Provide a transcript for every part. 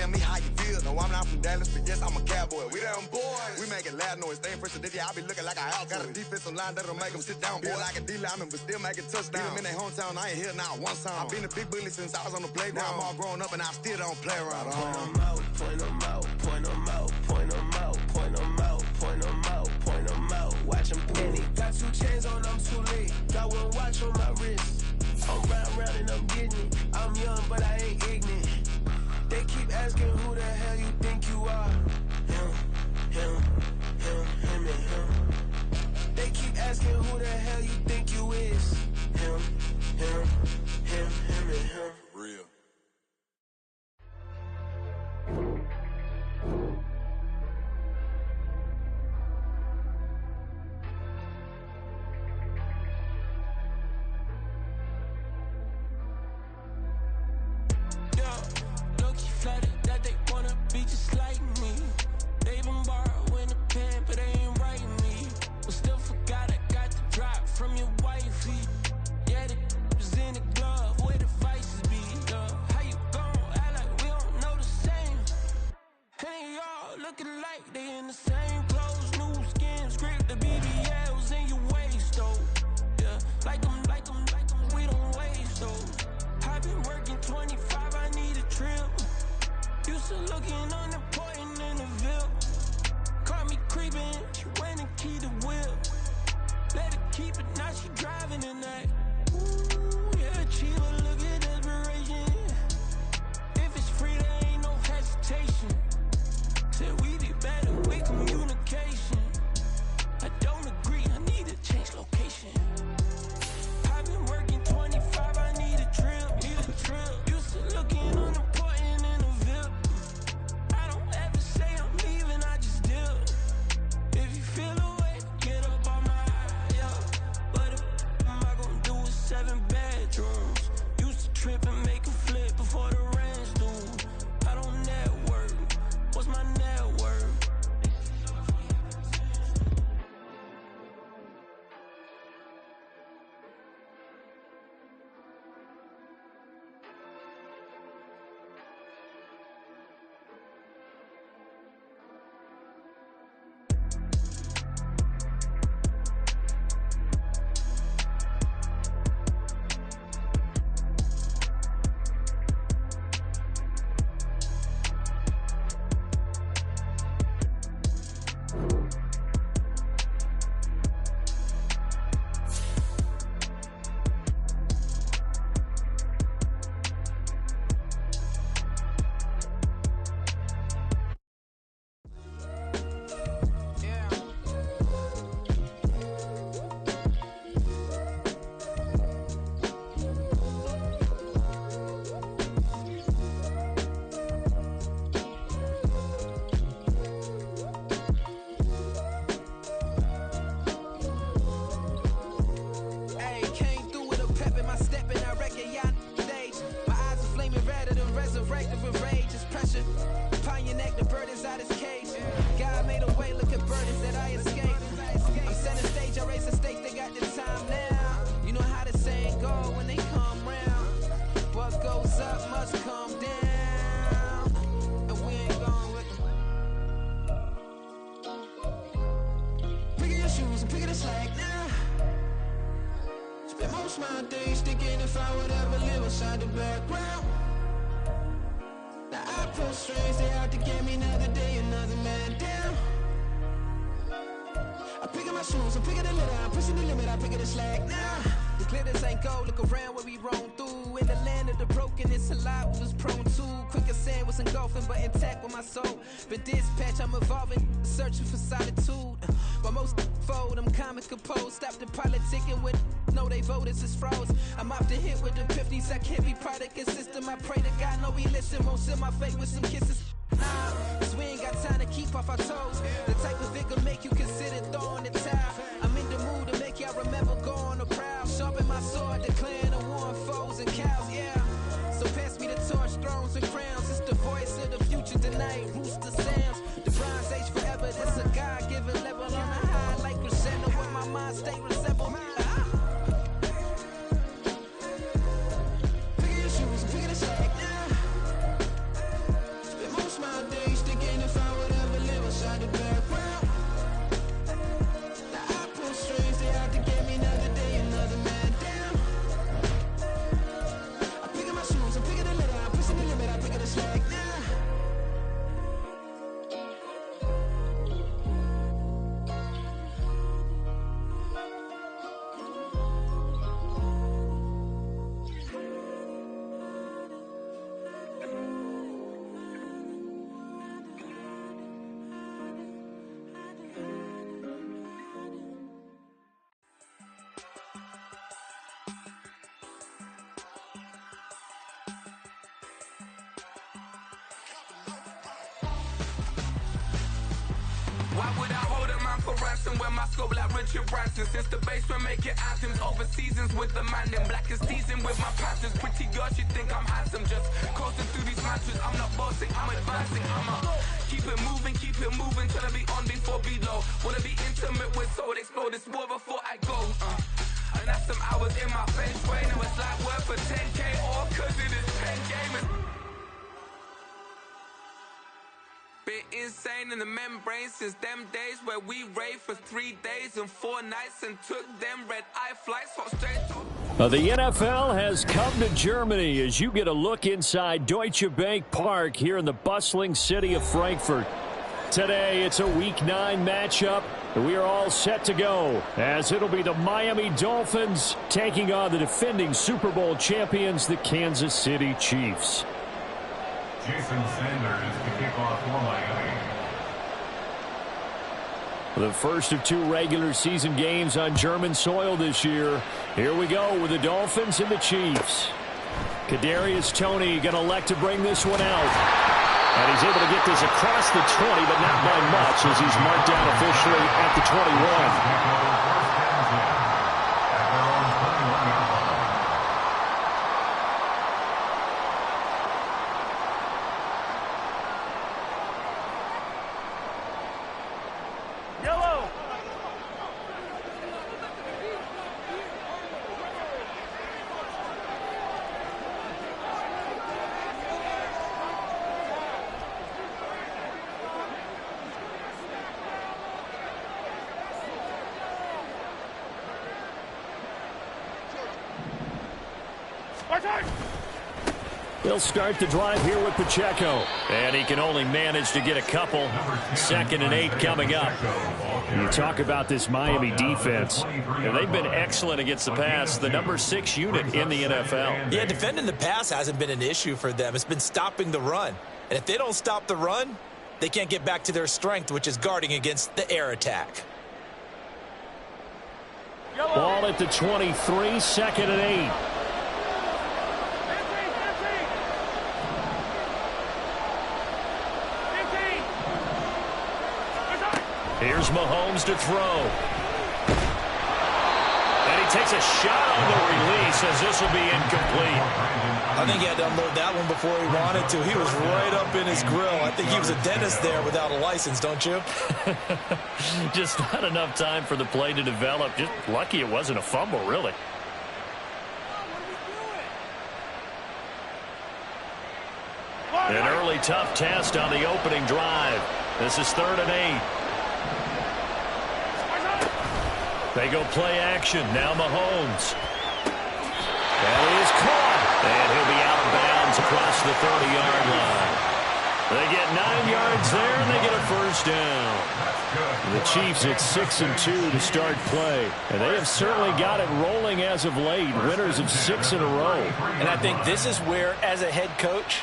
Tell me how you feel. No, I'm not from Dallas, but yes, I'm a cowboy. We them boys. We making loud noise. Staying fresh today, I be looking like I out. Got a defensive line that'll make them sit down. Feel like a D-lineman, but still making touchdowns. Beat them in their hometown, I ain't here not one time. I've been a big bully since I was on the playground. Now I'm all grown up and I still don't play around. Point them out, point them out, point them out, point them out, point them out, point them out, point them out. Watch them penny. Got 2 chains on, I'm too late. Got 1 watch on my wrist. I'm round and I'm getting it. I'm young, but I ain't ignorant. They keep asking who the hell you think you are. Him, and him. They keep asking who the hell you think you is. Him, and him. Real. Flattered that they wanna be just like me. They been borrowing a pen, but they ain't writing me. But still forgot I got the drop from your wifey. Yeah, the was in the glove where the vices be. How you gon' act like we don't know the same? Hey, y'all looking like they in the same clothes, new skin, script, the BBLs in your waist, though. Yeah, like them, we don't waste, though. I been working 25, I need a trip. Used to looking unimportant in the Ville. Caught me creeping, she went and keyed the wheel. Let her keep it, now she driving in that. Ooh, yeah, achiever, look at desperation. If it's free, there ain't no hesitation. Said we be better with communication. I don't agree, I need to change location. I've been working 25, I need a trip. Used to looking unimportant in the Ville. I don't ever say I'm leaving, I just deal. If you feel away, get up on my yeah. But am I gonna do with 7 bedrooms? Used to trip and make a flip before the rent's due. I don't network. What's my net worth? My days thinking if I would ever live inside the background. Now I pull strings, they out to get me another day, another man down. I'm picking my shoes, I'm picking the litter, I'm pushing the limit, I'm picking the slack now. The glitters ain't gold, look around where we roam through. In the land of the broken, it's a lot we was prone to. Quicker sand was engulfing, but intact with my soul. Been dispatched, I'm evolving, searching for solitude. While most fold, I'm comic composed. Stop the politicking with no, they voters is froze. I'm off the hit with the 50s, I can't be product and system. I pray to God, no, he listen, won't seal my fate with some kisses. Nah, cause we ain't got time to keep off our toes. The type of vigor make you consider throwing the towel. I'm in the mood to make y'all remember going the proud. Sharpen my sword, declaring the war on foes and cows, yeah. So pass me the torch, thrones and crowns. It's the voice of the future tonight, rooster sounds. The bronze age forever, this a God-given level. On a high like crescendo when my mind state resemble. Pick your shoes and pick the slack now. Spend more Why would I hold a man for ransom when my scope like Richard Branson? Since the basement making anthems over seasons with the man, then black is seasoned with my passions. Pretty girl, she think I'm handsome, just coasting through these matches. I'm not bossing, I'm advancing. Keep it moving, tryna be on before below. Wanna be intimate with soul, explore this war before I go. And that's some hours in my face way. Now it's like work for 10K, all cause it is 10 gamers. Been insane in the membrane since them days where we raved for 3 days and 4 nights and took them red-eye flights for straight to... The NFL has come to Germany as you get a look inside Deutsche Bank Park here in the bustling city of Frankfurt. Today, it's a Week 9 matchup. We are all set to go as it'll be the Miami Dolphins taking on the defending Super Bowl champions, the Kansas City Chiefs. Jason Sanders to kick off for Miami. The first of 2 regular season games on German soil this year. Here we go with the Dolphins and the Chiefs. Kadarius Toney going to elect to bring this one out. And he's able to get this across the 20, but not by much as he's marked down officially at the 21. He'll start the drive here with Pacheco. And he can only manage to get a couple. 2nd and 8 coming up. You talk about this Miami defense. And they've been excellent against the pass. The number 6 unit in the NFL. Yeah, defending the pass hasn't been an issue for them. It's been stopping the run. And if they don't stop the run, they can't get back to their strength, which is guarding against the air attack. Ball at the 23, 2nd and 8. Here's Mahomes to throw. And he takes a shot on the release as this will be incomplete. I think he had to unload that one before he wanted to. He was right up in his grill. I think he was a dentist there without a license, don't you? Just not enough time for the play to develop. Just lucky it wasn't a fumble, really. An early tough test on the opening drive. This is 3rd and 8. They go play action. Now Mahomes. That is caught. And he'll be out of bounds across the 30-yard line. They get 9 yards there, and they get a first down. The Chiefs at 6-2 to start play. And they have certainly got it rolling as of late. Winners of 6 in a row. And I think this is where, as a head coach,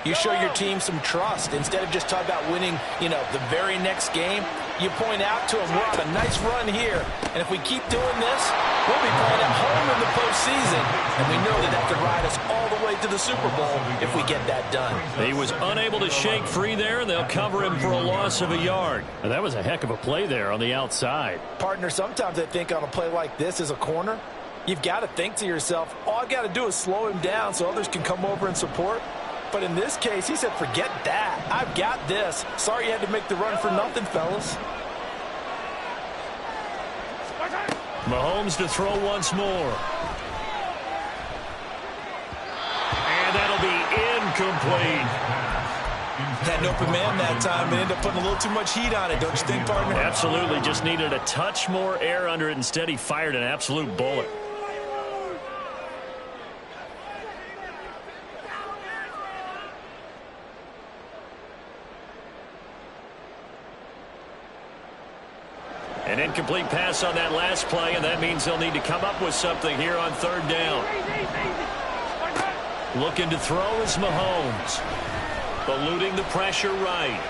you show your team some trust. Instead of just talking about winning, the very next game, you point out to them, we're on a nice run here. And if we keep doing this, we'll be playing at home in the postseason. And we know that could ride us all the way to the Super Bowl if we get that done. He was unable to shake free there, and they'll cover him for a loss of a yard. And that was a heck of a play there on the outside. Partner, sometimes I think on a play like this as a corner, you've got to think to yourself, all I've got to do is slow him down so others can come over and support. But in this case, he said, forget that. I've got this. Sorry you had to make the run for nothing, fellas. Mahomes to throw once more. And that'll be incomplete. Had an open man that time and ended up putting a little too much heat on it, don't you think, partner? Absolutely. Just needed a touch more air under it. Instead, he fired an absolute bullet. An incomplete pass on that last play, and that means they'll need to come up with something here on 3rd down. Looking to throw is Mahomes. Eluding the pressure right.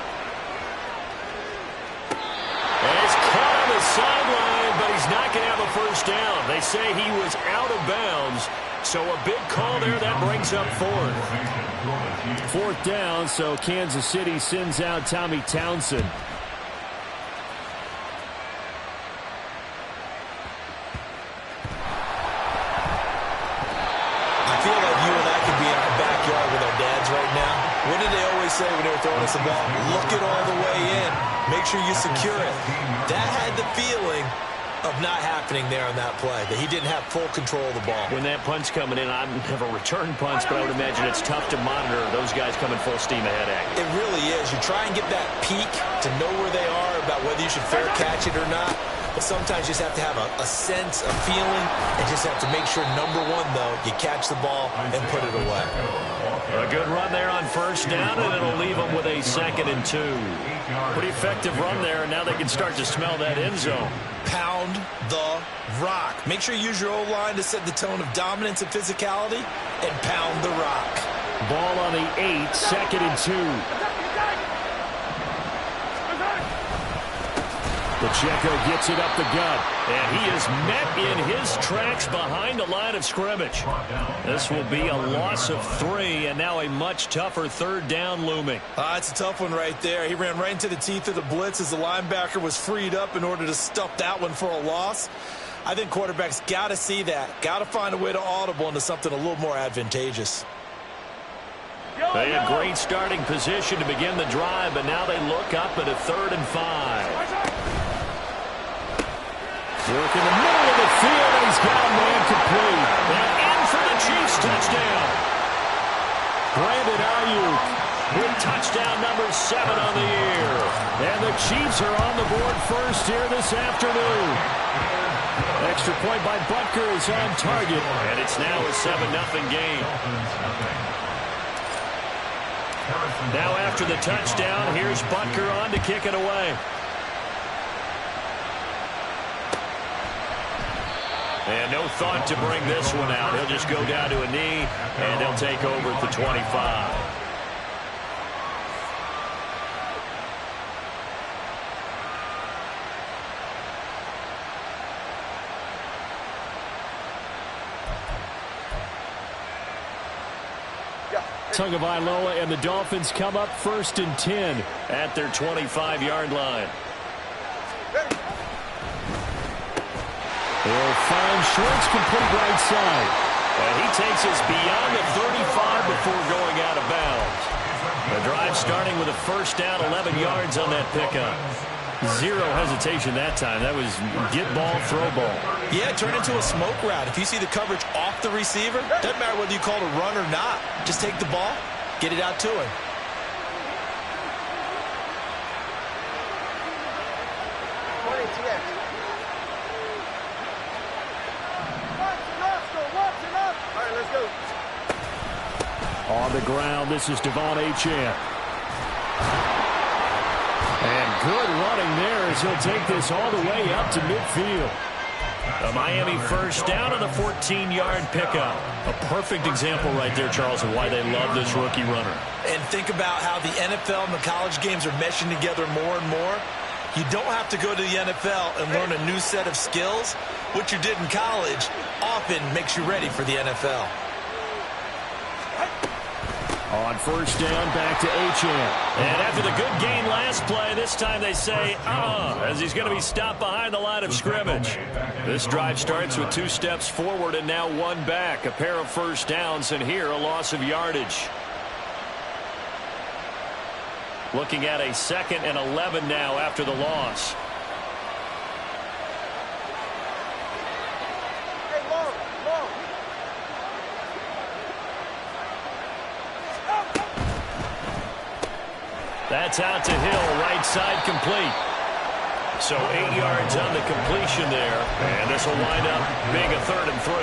And it's caught on the sideline, but he's not going to have a first down. They say he was out of bounds, so a big call there. That brings up 4th. 4th down, so Kansas City sends out Tommy Townsend. throwing us the ball. Look it all the way in. Make sure you secure it. That had the feeling of not happening there on that play, that he didn't have full control of the ball. When that punt's coming in, I've never returned punts, but I would imagine it's tough to monitor those guys coming full steam ahead at you. It really is. You try and get that peek to know where they are, about whether you should fair catch it or not. But sometimes you just have to have a sense, a feeling, and just have to make sure, number one, though, you catch the ball and put it away. A good run there on first down, and it'll leave them with a 2nd and 2. Pretty effective run there, and now they can start to smell that end zone. Pound the rock. Make sure you use your O-line to set the tone of dominance and physicality, and pound the rock. Ball on the 8, 2nd and 2. Pacheco gets it up the gut, and he is met in his tracks behind the line of scrimmage. This will be a loss of 3, and now a much tougher 3rd down looming. It's a tough one right there. He ran right into the teeth of the blitz as the linebacker was freed up in order to stuff that one for a loss. I think quarterbacks got to see that, got to find a way to audible into something a little more advantageous. They had great starting position to begin the drive, but now they look up at a 3rd and 5. Work in the middle of the field, and he's got a man complete. And in for the Chiefs touchdown. Brandon Ayuk with touchdown number 7 on the year. And the Chiefs are on the board first here this afternoon. Extra point by Butker is on target, and it's now a 7-0 game. Now after the touchdown, here's Butker on to kick it away. And no thought to bring this one out. He'll just go down to a knee, and they'll take over at the 25. Tagovailoa and the Dolphins come up 1st and 10 at their 25-yard line. They'll find Schwartz complete right side. And he takes us beyond the 35 before going out of bounds. The drive starting with a 1st down, 11 yards on that pickup. Zero hesitation that time. That was get ball, throw ball. Yeah, turn into a smoke route. If you see the coverage off the receiver, doesn't matter whether you call it a run or not. Just take the ball, get it out to him. On the ground, this is Devon Achane. And good running there as he'll take this all the way up to midfield. A Miami 1st down on the 14-yard pickup. A perfect example right there, Charles, of why they love this rookie runner. And think about how the NFL and the college games are meshing together more and more. You don't have to go to the NFL and learn a new set of skills. What you did in college often makes you ready for the NFL. On 1st down, back to Achane. And after the good gain last play, this time they say, as he's going to be stopped behind the line of scrimmage. This drive starts with 2 steps forward and now 1 back. A pair of 1st downs, and here a loss of yardage. Looking at a 2nd and 11 now after the loss. That's out to Hill, right side complete. So 8 yards on the completion there, and this will wind up being a 3rd and 3.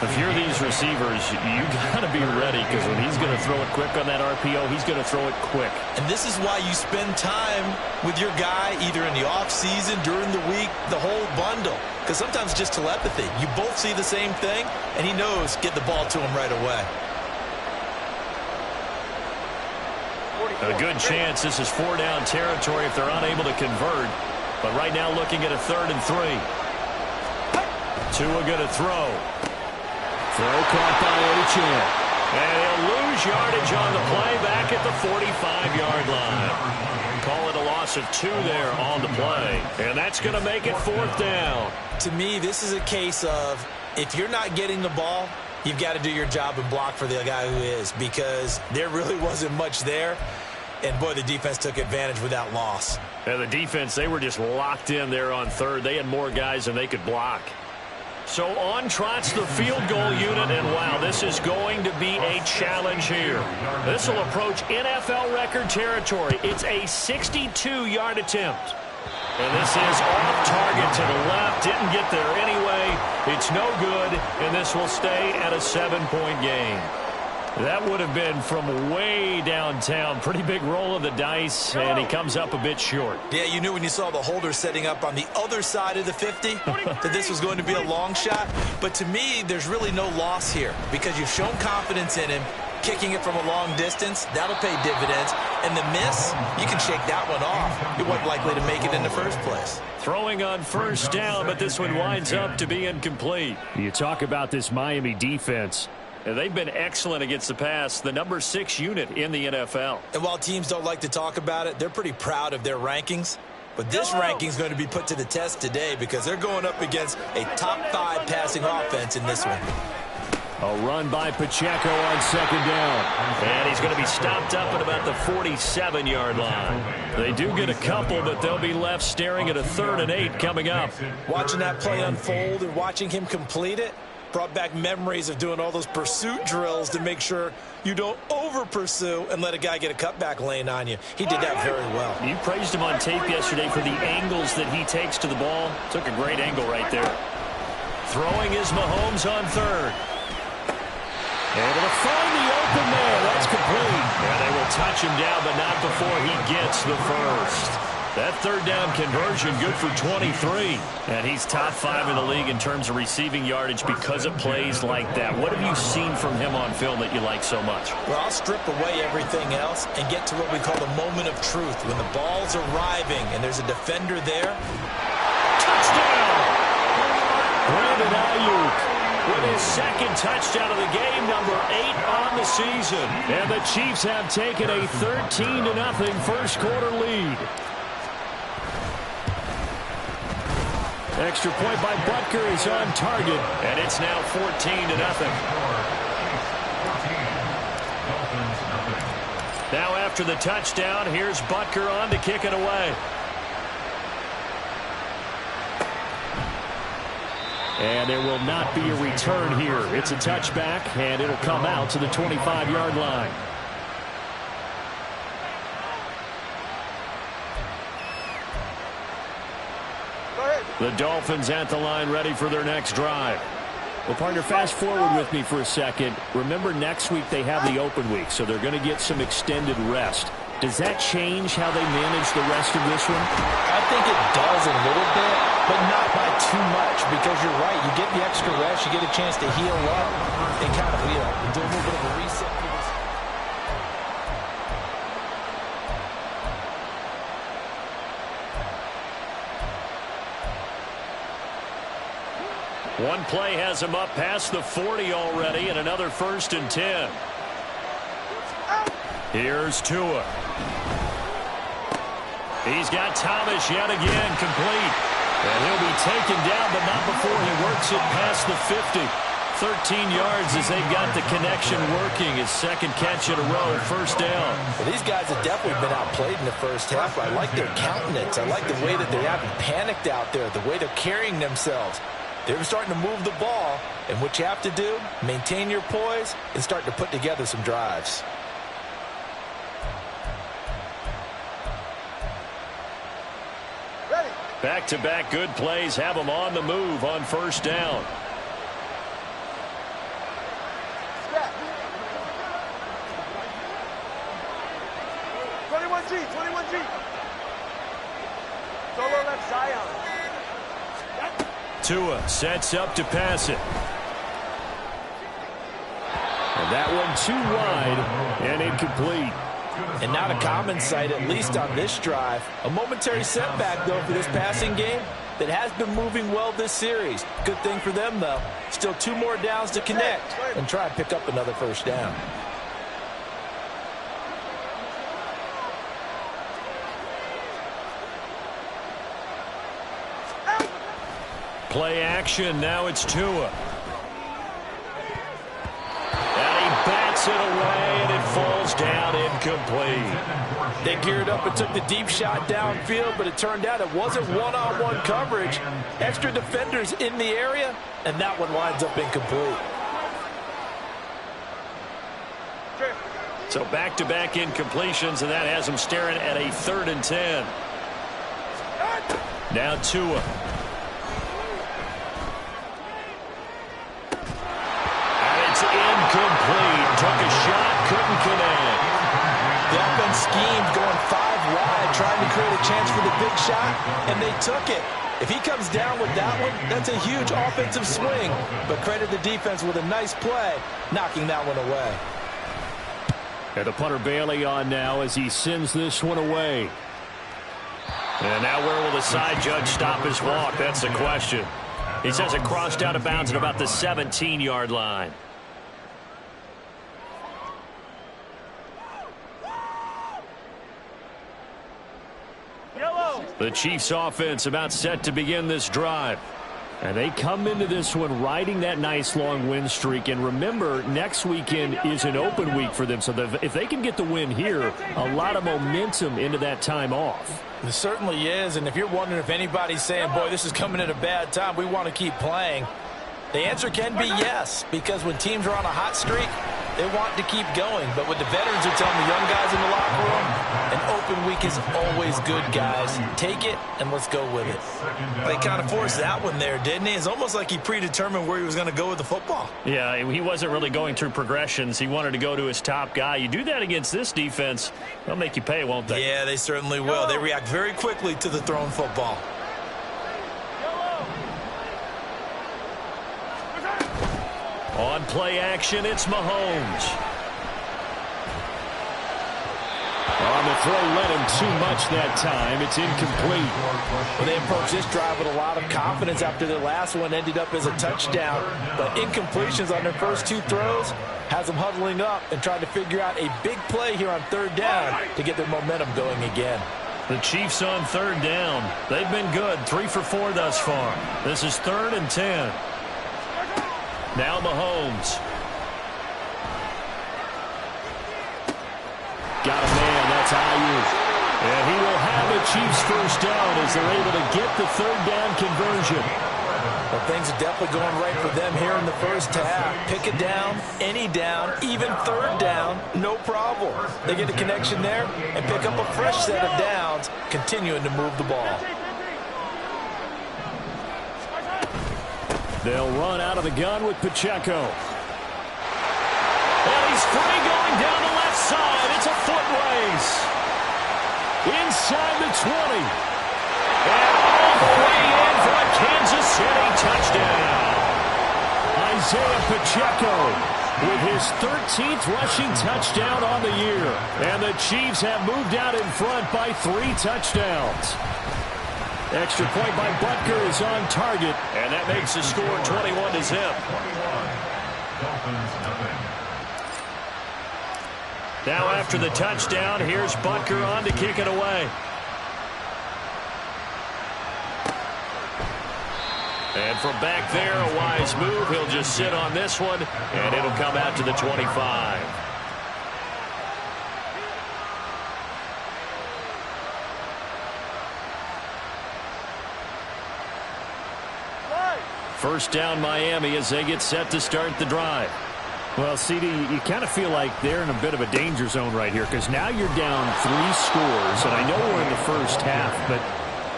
If you're these receivers, you got to be ready, because when he's going to throw it quick on that RPO, he's going to throw it quick. And this is why you spend time with your guy either in the offseason, during the week, the whole bundle. Because sometimes it's just telepathy. You both see the same thing, and he knows get the ball to him right away. A good chance this is 4-down territory if they're unable to convert. But right now looking at a 3rd and 3. Tua going to throw. Throw caught by Achane. And he'll lose yardage on the play back at the 45-yard line. Call it a loss of 2 there on the play. And that's going to make it 4th down. To me, this is a case of if you're not getting the ball, you've got to do your job and block for the guy who is, because there really wasn't much there. And, boy, the defense took advantage with that loss. And the defense, they were just locked in there on third. They had more guys than they could block. So on trots the field goal unit, and wow, this is going to be a challenge here. This will approach NFL record territory. It's a 62-yard attempt. And this is off target to the left. Didn't get there anyway. It's no good, and this will stay at a 7-point game. That would have been from way downtown. Pretty big roll of the dice, and he comes up a bit short. Yeah, you knew when you saw the holder setting up on the other side of the 50 that this was going to be a long shot. But to me, there's really no loss here because you've shown confidence in him. Kicking it from a long distance, that'll pay dividends. And the miss, you can shake that one off. He wasn't likely to make it in the first place. Throwing on first down, but this one winds up to be incomplete. You talk about this Miami defense. They've been excellent against the pass, the number 6 unit in the NFL. And while teams don't like to talk about it, they're pretty proud of their rankings. But this ranking is going to be put to the test today because they're going up against a top 5 passing offense in this one. A run by Pacheco on second down. And he's going to be stopped up at about the 47-yard line. They do get a couple, but they'll be left staring at a 3rd and 8 coming up. Watching that play unfold and watching him complete it brought back memories of doing all those pursuit drills to make sure you don't over-pursue and let a guy get a cutback lane on you. He did that very well. You praised him on tape yesterday for the angles that he takes to the ball. Took a great angle right there. Throwing is Mahomes on 3rd. Able to find the open man. That's complete. And they will touch him down, but not before he gets the first. That 3rd down conversion good for 23. And he's top 5 in the league in terms of receiving yardage because of plays like that. What have you seen from him on film that you like so much? Well, I'll strip away everything else and get to what we call the moment of truth. When the ball's arriving and there's a defender there. Touchdown! Brandon Ayuk with his 2nd touchdown of the game, number 8 on the season. And the Chiefs have taken a 13-0 first quarter lead. Extra point by Butker is on target, and it's now 14-0. Now after the touchdown, here's Butker on to kick it away. And there will not be a return here. It's a touchback, and it'll come out to the 25-yard line. The Dolphins at the line ready for their next drive. Well, partner, fast forward with me for a second. Remember, next week they have the open week, so they're going to get some extended rest. Does that change how they manage the rest of this one? I think it does a little bit, but not by too much, because you're right. You get the extra rest, you get a chance to heal up and kind of do a little bit of a reset for this. One play has him up past the 40 already, and another 1st and 10. Here's Tua. He's got Thomas yet again complete. And he'll be taken down, but not before he works it past the 50. 13 yards as they've got the connection working. His 2nd catch in a row, 1st down. Well, these guys have definitely been outplayed in the first half. I like their countenance. I like the way that they haven't panicked out there, the way they're carrying themselves. They're starting to move the ball, and what you have to do, maintain your poise and start to put together some drives. Back-to-back good plays have them on the move on 1st down. Snap. 21G. Solo left Zion. Tua sets up to pass it. And that one too wide and incomplete. And not a common sight, at least on this drive. A momentary setback, though, for this passing game that has been moving well this series. Good thing for them, though. Still 2 more downs to connect and try and pick up another 1st down. Play action. Now it's Tua. And he bats it away, and it falls touchdown, incomplete. They geared up and took the deep shot downfield, but it turned out it wasn't one-on-one coverage. Extra defenders in the area, and that one winds up incomplete. So back-to-back incompletions, and that has them staring at a 3rd and 10. Now Tua. And it's incomplete. Took a shot, couldn't connect. The offense schemed going 5 wide, trying to create a chance for the big shot, and they took it. If he comes down with that one, that's a huge offensive swing. But credit the defense with a nice play, knocking that one away. And the punter Bailey on now as he sends this one away. And now where will the side judge stop his walk? That's the question. He says it crossed out of bounds at about the 17-yard line. The Chiefs offense about set to begin this drive. And they come into this one riding that nice long win streak. And remember, next weekend is an open week for them. So if they can get the win here, a lot of momentum into that time off. It certainly is. And if you're wondering if anybody's saying, boy, this is coming at a bad time, we want to keep playing, the answer can be yes. Because when teams are on a hot streak, they want to keep going. But what the veterans are telling the young guys in the locker room, an open week is always good, guys. Take it and let's go with it. They kind of forced that one there, didn't he? It's almost like he predetermined where he was going to go with the football. Yeah, he wasn't really going through progressions. He wanted to go to his top guy. You do that against this defense, they'll make you pay, won't they? Yeah, they certainly will. They react very quickly to the thrown football. On play action, it's Mahomes. On the throw, led him too much that time. It's incomplete. Well, they approached this drive with a lot of confidence after their last one ended up as a touchdown. But incompletions on their first 2 throws has them huddling up and trying to figure out a big play here on 3rd down to get their momentum going again. The Chiefs on 3rd down. They've been good, 3 for 4 thus far. This is 3rd and 10. Now Mahomes. Got a man, that's Ayuk. And he will have the Chiefs first down as they're able to get the 3rd down conversion. Well, things are definitely going right for them here in the first half. Pick a down, any down, even 3rd down, no problem. They get a connection there and pick up a fresh set of downs, continuing to move the ball. They'll run out of the gun with Pacheco. And he's free going down the left side. It's a foot race. Inside the 20. And all the way in for a Kansas City touchdown. Isaiah Pacheco with his 13th rushing touchdown on the year. And the Chiefs have moved out in front by 3 touchdowns. Extra point by Butker is on target, and that makes the score 21-0. Now after the touchdown, here's Butker on to kick it away. And from back there, a wise move. He'll just sit on this one, and it'll come out to the 25. First down Miami as they get set to start the drive. Well, CD, you kind of feel like they're in a bit of a danger zone right here because now you're down 3 scores, and I know we're in the first half, but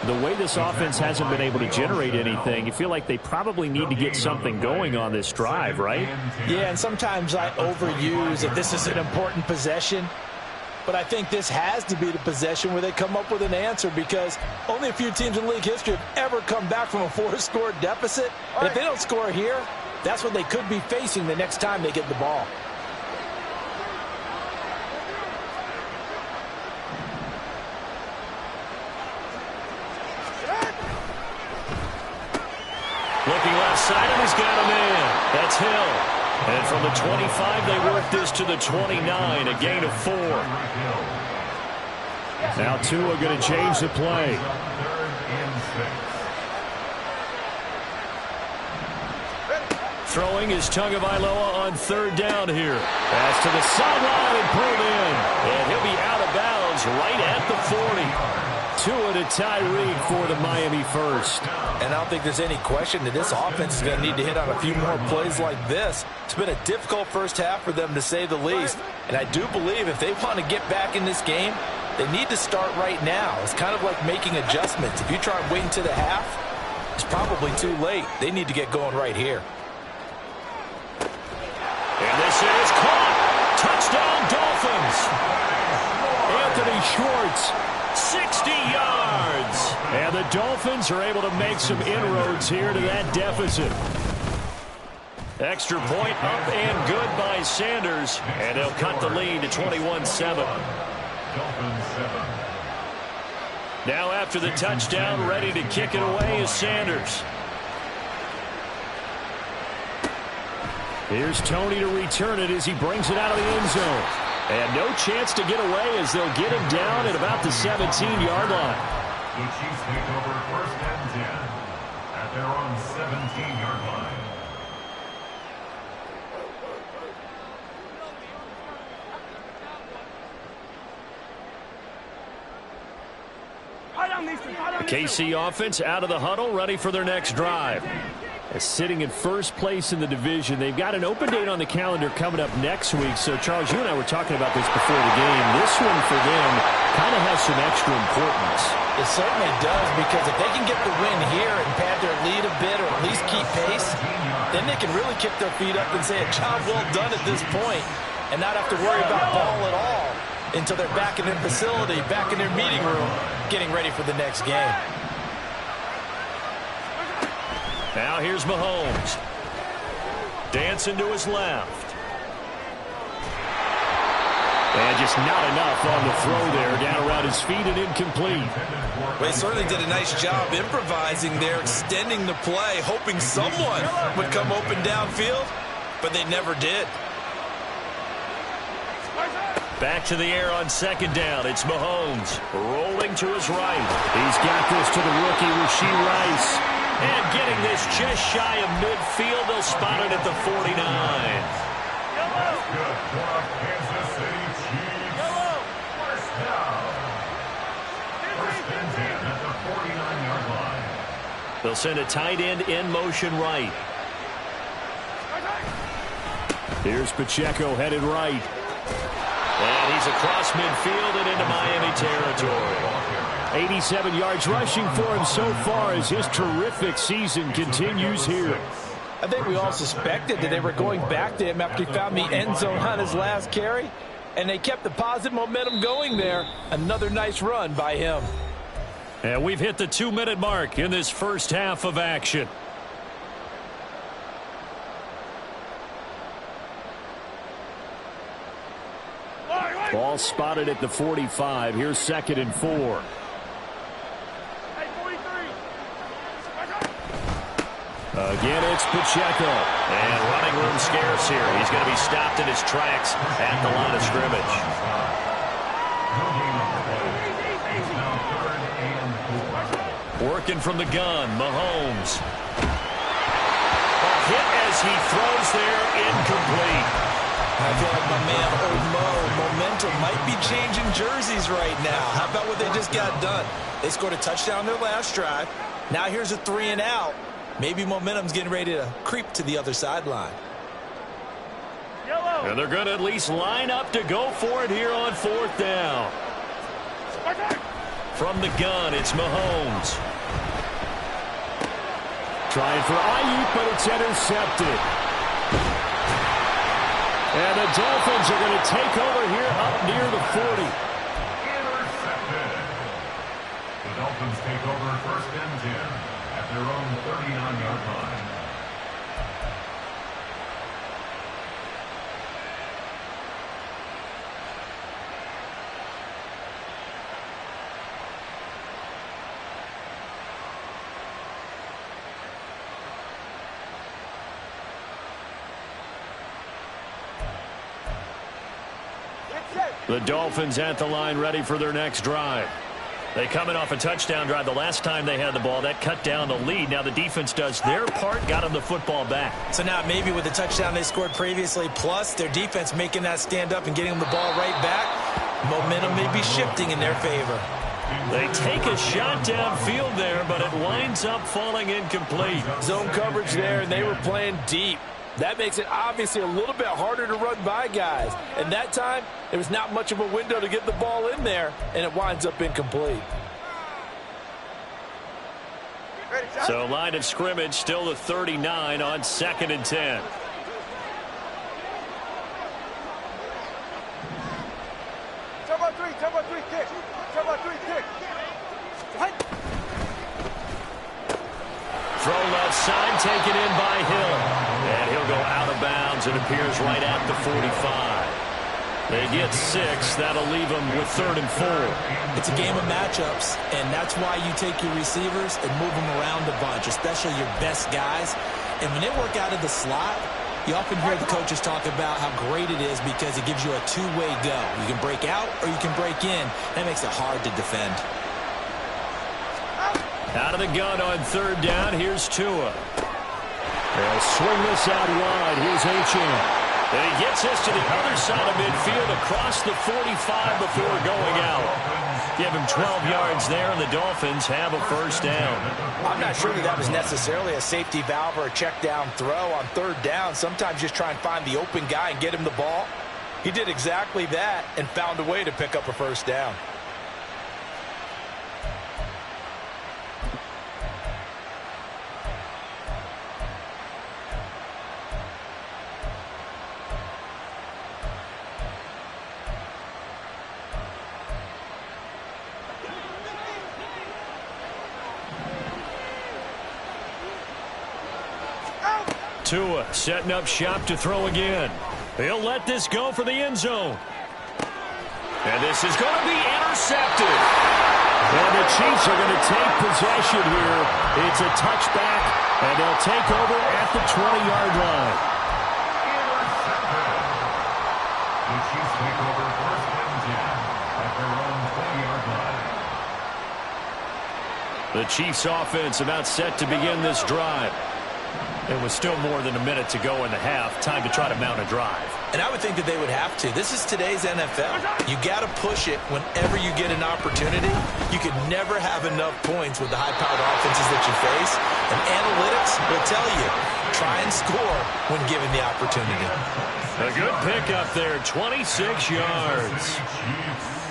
the way this offense hasn't been able to generate anything, you feel like they probably need to get something going on this drive, right? Yeah, and sometimes I overuse if this is an important possession. But I think this has to be the possession where they come up with an answer because only a few teams in league history have ever come back from a 4-score deficit. And if they don't score here, that's what they could be facing the next time they get the ball. Looking left side, and he's got a man. That's Hill. And from the 25, they work this to the 29, a gain of 4. Now Tua going to change the play. Throwing is Tagovailoa on third down here. Pass to the sideline and pulled in. And he'll be out of bounds right at the 40. Tua to Tyreek for the Miami first. And I don't think there's any question that this offense is going to need to hit on a few more plays like this. It's been a difficult first half for them, to say the least. And I do believe if they want to get back in this game, they need to start right now. It's kind of like making adjustments. If you try and wait until the half, it's probably too late. They need to get going right here. And this is caught. Touchdown, Dolphins. Anthony Schwartz, 60 yards. And the Dolphins are able to make some inroads here to that deficit. Extra point up and good by Sanders. And they'll cut the lead to 21-7. Now after the touchdown, ready to kick it away is Sanders. Here's Tony to return it as he brings it out of the end zone. And no chance to get away as they'll get him down at about the 17-yard line. The Chiefs take over first and 10 at their own 17-yard line. The KC offense out of the huddle, ready for their next drive. Sitting in first place in the division. They've got an open date on the calendar coming up next week. So, Charles, you and I were talking about this before the game. This one for them kind of has some extra importance. It certainly does, because if they can get the win here and pad their lead a bit or at least keep pace, then they can really kick their feet up and say a job well done at this point and not have to worry about ball at all until they're back in their facility, back in their meeting room, getting ready for the next game. Now here's Mahomes. Dancing to his left. And just not enough on the throw there. Down around his feet and incomplete. Well, he certainly did a nice job improvising there, extending the play, hoping someone would come open downfield, but they never did. Back to the air on second down. It's Mahomes rolling to his right. He's got this to the rookie, Rashee Rice. And getting this just shy of midfield. They'll spot it at the 49. Good for Kansas City Chiefs. First down. First and 10 at the 49-yard line. They'll send a tight end in motion right. Here's Pacheco headed right. And he's across midfield and into Miami territory. 87 yards rushing for him so far as his terrific season continues here. I think we all suspected that they were going back to him after he found the end zone on his last carry, and they kept the positive momentum going there. Another nice run by him. And we've hit the 2-minute mark in this first half of action. Ball spotted at the 45. Here's 2nd and 4. Again, it's Pacheco. And running room scarce here. He's going to be stopped in his tracks at the line of scrimmage. Working from the gun, Mahomes. A hit as he throws there, incomplete. I feel like my man, Old Mo, momentum might be changing jerseys right now. How about what they just got done? They scored a touchdown their last drive. Now here's a 3 and out. Maybe momentum's getting ready to creep to the other sideline. And they're going to at least line up to go for it here on 4th down. From the gun, it's Mahomes. Trying for Ayuk, but it's intercepted. And the Dolphins are going to take over here up near the 40. Intercepted. The Dolphins take over first and 10 at their own 39-yard line. The Dolphins at the line ready for their next drive. They coming off a touchdown drive the last time they had the ball. That cut down the lead. Now the defense does their part, got them the football back. So now maybe with the touchdown they scored previously, plus their defense making that stand up and getting them the ball right back, momentum may be shifting in their favor. They take a shot downfield there, but it winds up falling incomplete. Zone coverage there, and they were playing deep. That makes it obviously a little bit harder to run by guys. And that time, there was not much of a window to get the ball in there, and it winds up incomplete. So line of scrimmage still the 39 on 2nd and 10. Throw left side, taken in by Hill. And he'll go out of bounds. It appears right at the 45. They get 6. That'll leave them with 3rd and 4. It's a game of matchups, and that's why you take your receivers and move them around a bunch, especially your best guys. And when they work out of the slot, you often hear the coaches talk about how great it is because it gives you a two-way go. You can break out or you can break in. That makes it hard to defend. Out of the gun on 3rd down. Here's Tua. They'll swing this out wide. Here's Achane. And he gets this to the other side of midfield across the 45 before going out. Give him 12 yards there, and the Dolphins have a 1st down. I'm not sure that was necessarily a safety valve or a check down throw on 3rd down. Sometimes just try and find the open guy and get him the ball. He did exactly that and found a way to pick up a 1st down. Tua setting up shop to throw again. He'll let this go for the end zone. And this is going to be intercepted. And the Chiefs are going to take possession here. It's a touchback, and they'll take over at the 20-yard line. The Chiefs take over 1st and 10 at their own 20-yard line. The Chiefs offense about set to begin this drive. It was still more than a minute to go in the half. Time to try to mount a drive. And I would think that they would have to. This is today's NFL. You got to push it whenever you get an opportunity. You can never have enough points with the high-powered offenses that you face. And analytics will tell you, try and score when given the opportunity. A good pickup there, 26 yards.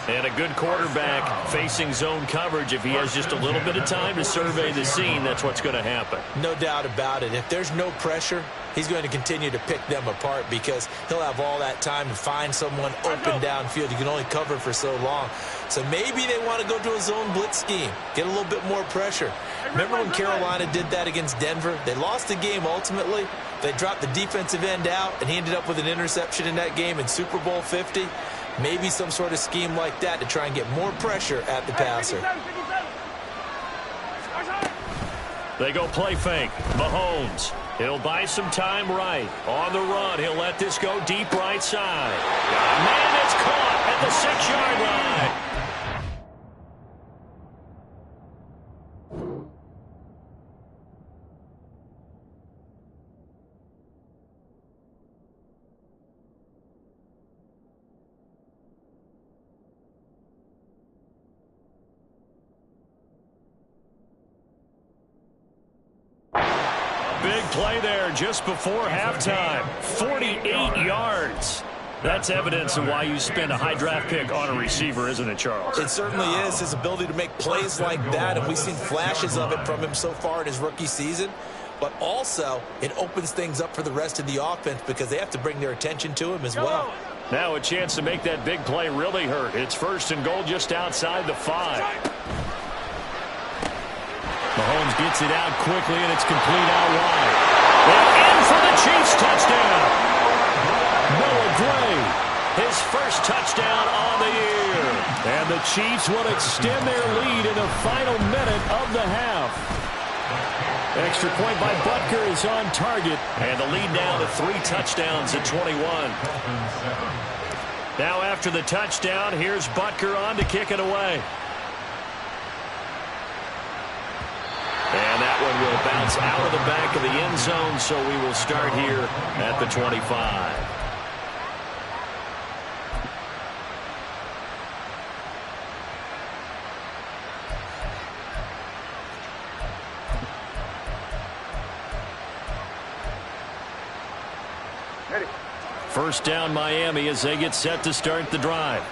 And a good quarterback facing zone coverage. If he has just a little bit of time to survey the scene, that's what's going to happen. No doubt about it. If there's no pressure, he's going to continue to pick them apart because he'll have all that time to find someone open downfield. You can only cover for so long. So maybe they want to go to a zone blitz scheme, get a little bit more pressure. Remember when Carolina did that against Denver? They lost the game ultimately. They dropped the defensive end out, and he ended up with an interception in that game in Super Bowl 50. Maybe some sort of scheme like that to try and get more pressure at the passer. They go play fake. Mahomes. He'll buy some time right. On the run, he'll let this go deep right side. Man, it's caught at the 6-yard line. Big play there just before halftime. 48 yards. That's evidence of why you spend a high draft pick on a receiver, isn't it, Charles? It certainly is. His ability to make plays like that, and we've seen flashes of it from him so far in his rookie season. But also, it opens things up for the rest of the offense because they have to bring their attention to him as well. Now a chance to make that big play really hurt. It's 1st and goal just outside the 5. Mahomes gets it out quickly, and it's complete out wide. And in for the Chiefs touchdown. Noah Gray, his 1st touchdown on the year. And the Chiefs will extend their lead in the final minute of the half. Extra point by Butker is on target. And the lead now to 3 touchdowns at 21. Now after the touchdown, here's Butker on to kick it away. offense out of the back of the end zone, so we will start here at the 25. First down, Miami, as they get set to start the drive.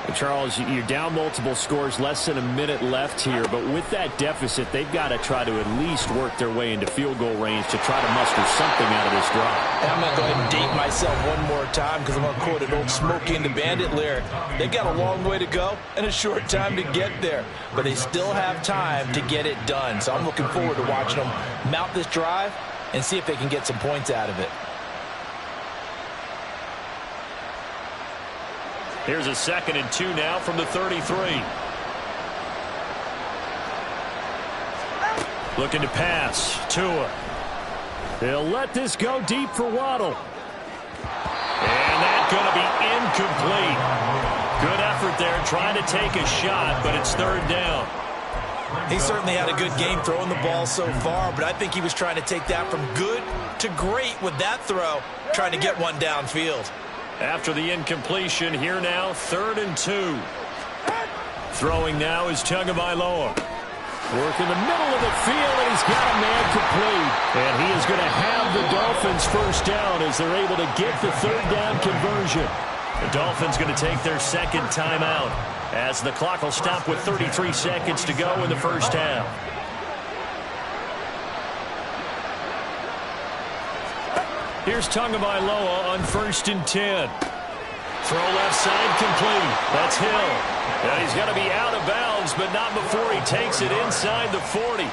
And Charles, you're down multiple scores, less than a minute left here, but with that deficit, they've got to try to at least work their way into field goal range to try to muster something out of this drive. And I'm going to go ahead and date myself one more time because I'm going to quote an old Smokey and the Bandit lyric. They've got a long way to go and a short time to get there, but they still have time to get it done. So I'm looking forward to watching them mount this drive and see if they can get some points out of it. Here's a 2nd and 2 now from the 33. Looking to pass. Tua. They'll let this go deep for Waddle. And that's going to be incomplete. Good effort there trying to take a shot, but it's 3rd down. He certainly had a good game throwing the ball so far, but I think he was trying to take that from good to great with that throw, trying to get one downfield. After the incompletion, here now, 3rd and 2. Throwing now is Tagovailoa. Work in the middle of the field, and he's got a man complete. And he is going to have the Dolphins first down as they're able to get the 3rd down conversion. The Dolphins going to take their 2nd timeout as the clock will stop with 33 seconds to go in the first half. Here's Tagovailoa on 1st and 10. Throw left side complete. That's Hill. And he's going to be out of bounds, but not before he takes it inside the 40.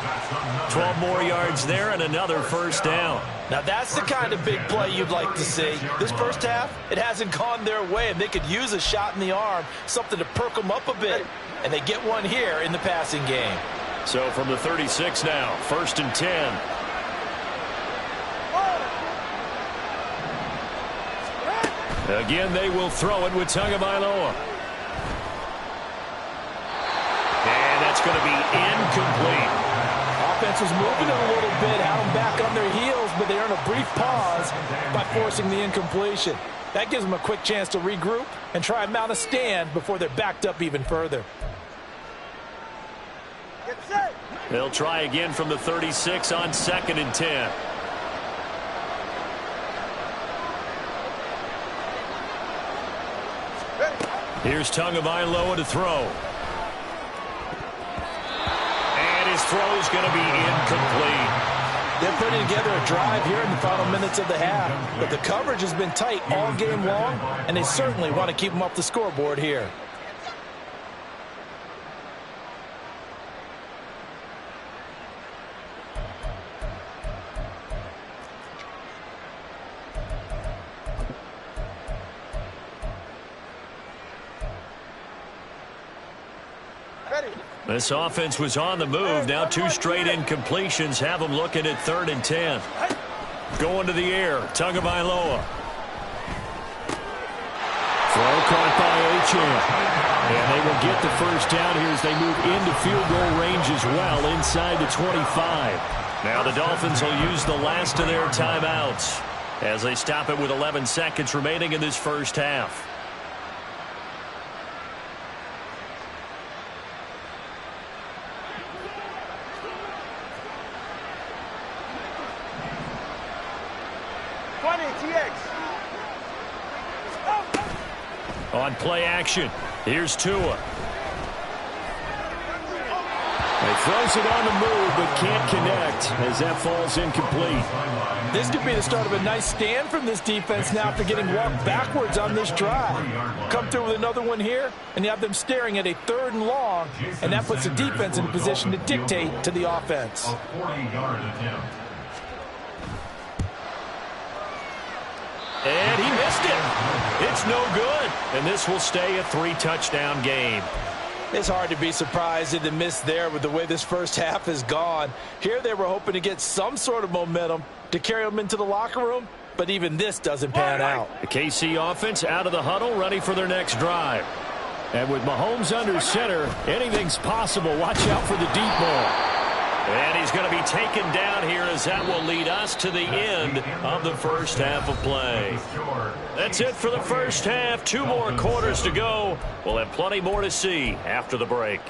12 more yards there and another first down. Now that's the kind of big play you'd like to see. This first half, it hasn't gone their way, and they could use a shot in the arm, something to perk them up a bit. And they get one here in the passing game. So from the 36 now, 1st and 10. Again, they will throw it with Tagovailoa. And that's going to be incomplete. Offense was moving it a little bit, had them back on their heels, but they earn a brief pause by forcing the incompletion. That gives them a quick chance to regroup and try and mount a stand before they're backed up even further. They'll try again from the 36 on 2nd and 10. Here's Tagovailoa to throw. And his throw is going to be incomplete. They're putting together a drive here in the final minutes of the half, but the coverage has been tight all game long, and they certainly want to keep them off the scoreboard here. This offense was on the move. Now 2 straight incompletions have them looking at 3rd and 10. Going to the air. Tagovailoa. Throw caught by Achane. And they will get the first down here as they move into field goal range as well inside the 25. Now the Dolphins will use the last of their timeouts as they stop it with 11 seconds remaining in this first half. On play action, here's Tua. He throws it on the move, but can't connect as that falls incomplete. This could be the start of a nice stand from this defense now after getting walked backwards on this drive. Come through with another one here, and you have them staring at a 3rd and long, and that puts the defense in a position to dictate to the offense. A 40-yard attempt. And he missed it. It's no good. And this will stay a 3-touchdown game. It's hard to be surprised at the miss there with the way this first half has gone. Here they were hoping to get some sort of momentum to carry them into the locker room, but even this doesn't pan out. The KC offense out of the huddle, ready for their next drive. And with Mahomes under center, anything's possible. Watch out for the deep ball. And he's going to be taken down here as that will lead us to the end of the first half of play. That's it for the first half. 2 more quarters to go. We'll have plenty more to see after the break.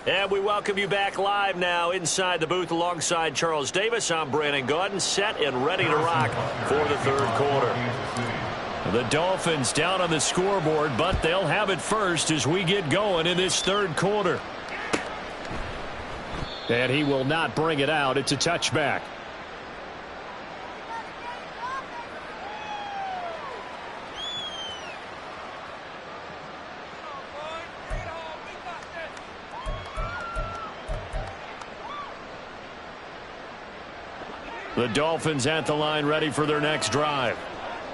And we welcome you back live now inside the booth alongside Charles Davis. I'm Brandon Gaudin, set and ready to rock for the third quarter. The Dolphins down on the scoreboard, but they'll have it first as we get going in this third quarter. And he will not bring it out. It's a touchback. The Dolphins at the line ready for their next drive.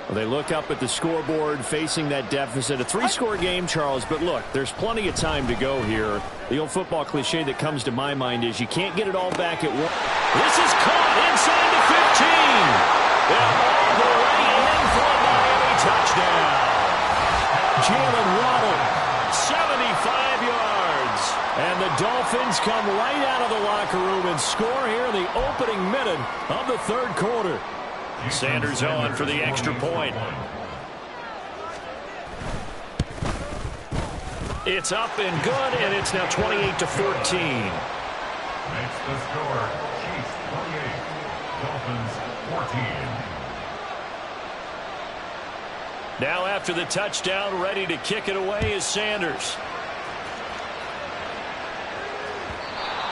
Well, they look up at the scoreboard facing that deficit. A 3-score game, Charles, but look, there's plenty of time to go here. The old football cliche that comes to my mind is you can't get it all back at once. This is caught inside the 15. And all the way in for a Miami touchdown. Jalen Waddle, 75 yards. And the Dolphins come right out of the locker room and score here in the opening minute of the third quarter. Sanders on for the extra point. It's up and good, and it's now 28-14. Makes the score. Chiefs 28, Dolphins 14. Now after the touchdown, ready to kick it away is Sanders.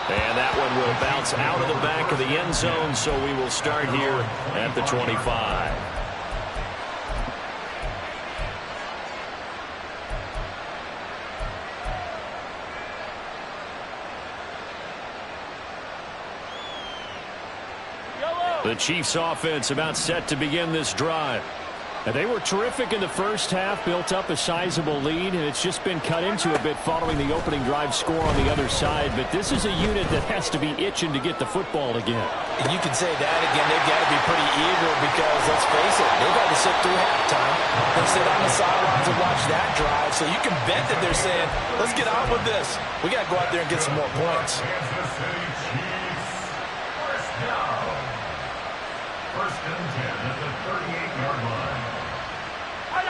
And that one will bounce out of the back of the end zone, so we will start here at the 25. The Chiefs offense about set to begin this drive. And they were terrific in the first half, built up a sizable lead, and it's just been cut into a bit following the opening drive score on the other side. But this is a unit that has to be itching to get the football again. You can say that again. They've got to be pretty eager because, let's face it, they've had to sit through halftime and sit on the sidelines and watch that drive. So you can bet that they're saying, let's get on with this. We got to go out there and get some more points. Kansas City Chiefs. First down. First and 10 at the 38-yard line.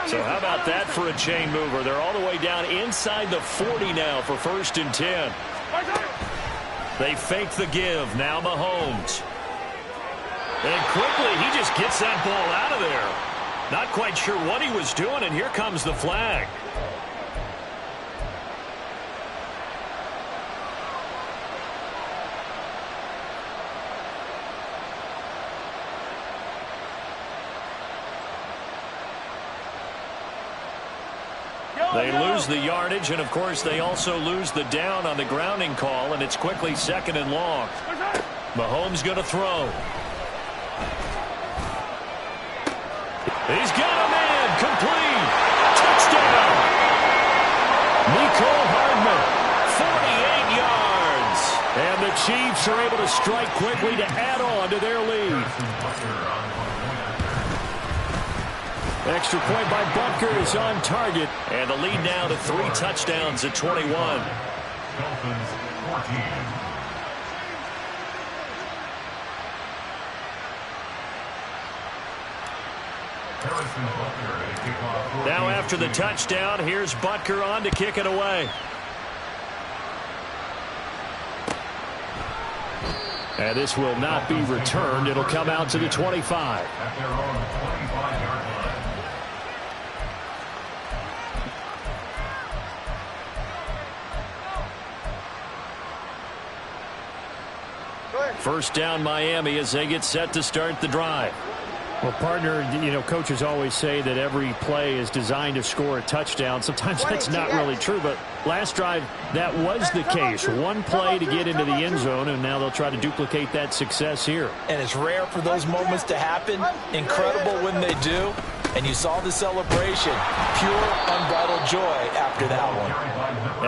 So how about that for a chain mover? They're all the way down inside the 40 now for first and 10. They fake the give. Now Mahomes. And quickly he just gets that ball out of there. Not quite sure what he was doing, and here comes the flag. They lose the yardage, and of course they also lose the down on the grounding call, and it's quickly second and long. Mahomes going to throw. He's got a man, complete. Touchdown. Mecole Hardman, 48 yards. And the Chiefs are able to strike quickly to add on to their lead. Extra point by Butker is on target. And the lead now to 3 touchdowns at 21. Dolphins 14. Now after the touchdown, here's Butker on to kick it away. And this will not be returned. It'll come out to the 25. At their own 25-yard line. First down Miami as they get set to start the drive. Well, partner, you know, coaches always say that every play is designed to score a touchdown. Sometimes that's not really true, but last drive, that was the case. One play to get into the end zone, and now they'll try to duplicate that success here. And it's rare for those moments to happen. Incredible when they do. And you saw the celebration. Pure, unbridled joy after that one.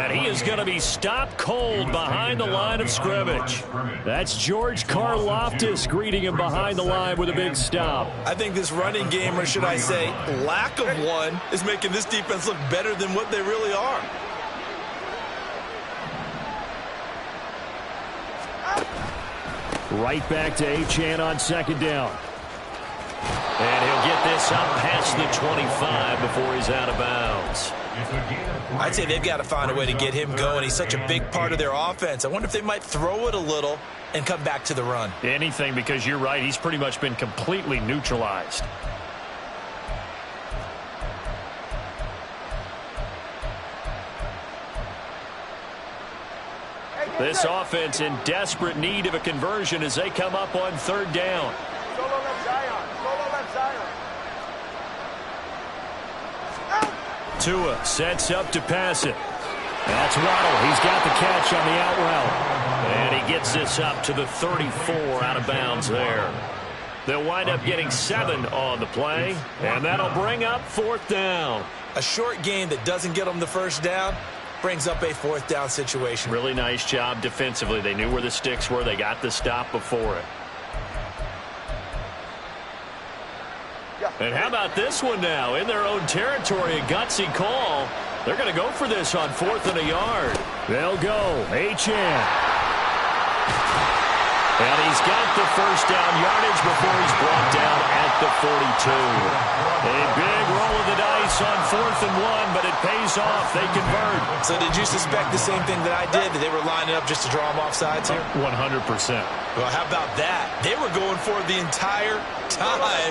And he is going to be stopped cold behind the line of scrimmage. That's George Karlaftis greeting him behind the line with a big stop. I think this running game, or should I say lack of one, is making this defense look better than what they really are. Right back to Achane on second down. And he'll get this up past the 25 before he's out of bounds. I'd say they've got to find a way to get him going. He's such a big part of their offense. I wonder if they might throw it a little and come back to the run. Anything, because you're right. He's pretty much been completely neutralized. This offense in desperate need of a conversion as they come up on third down. Solo left Zion. Solo left Zion. Tua sets up to pass it. That's Waddle. He's got the catch on the out route. And he gets this up to the 34 out of bounds there. They'll wind up getting 7 on the play, and that'll bring up fourth down. A short game that doesn't get them the first down brings up a fourth down situation. Really nice job defensively. They knew where the sticks were. They got the stop before it. And how about this one now? In their own territory, a gutsy call. They're going to go for this on 4th and a yard. They'll go. Achane. And he's got the first down yardage before he's brought down at the 42. A big roll of the dice on 4th and 1, but it pays off. They convert. So did you suspect the same thing that I did, that they were lining up just to draw them off sides here? 100%. Well, how about that? They were going for it the entire time.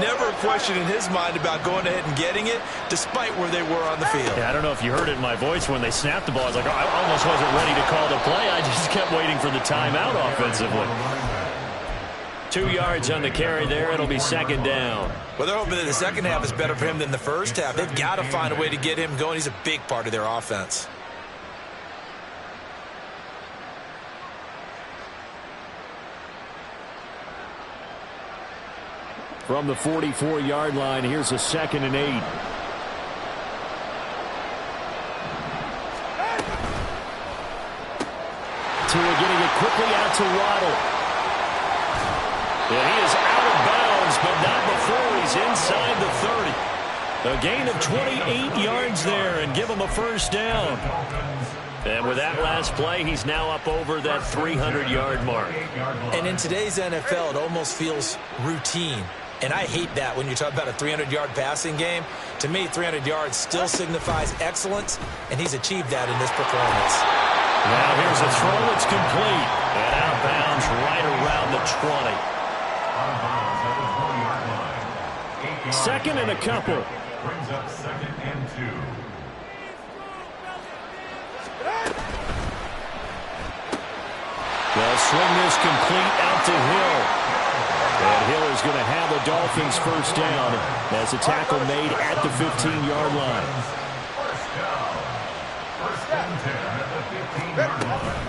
Never a question in his mind about going ahead and getting it, despite where they were on the field. Yeah, I don't know if you heard it in my voice when they snapped the ball. I was like, I almost wasn't ready to call the play. I just kept waiting for the timeout offensively. 2 yards on the carry there. It'll be second down. Well, they're hoping that the second half is better for him than the first half. They've got to find a way to get him going. He's a big part of their offense. From the 44-yard line, here's a 2nd and 8. Tua getting it quickly out to Waddle. And he is out of bounds, but not before he's inside the 30. A gain of 28 yards there and give him a first down. And with that last play, he's now up over that 300-yard mark. And in today's NFL, it almost feels routine. And I hate that when you talk about a 300-yard passing game. To me, 300 yards still signifies excellence, and he's achieved that in this performance. Now here's a throw that's complete. And out of bounds right around the 20. Second and a couple. Brings up 2nd and 2. They'll swing this complete out to Hill. And Hill is going to have the Dolphins first down as a tackle made at the 15-yard line. First down. 1st and 10 at the 15-yard line.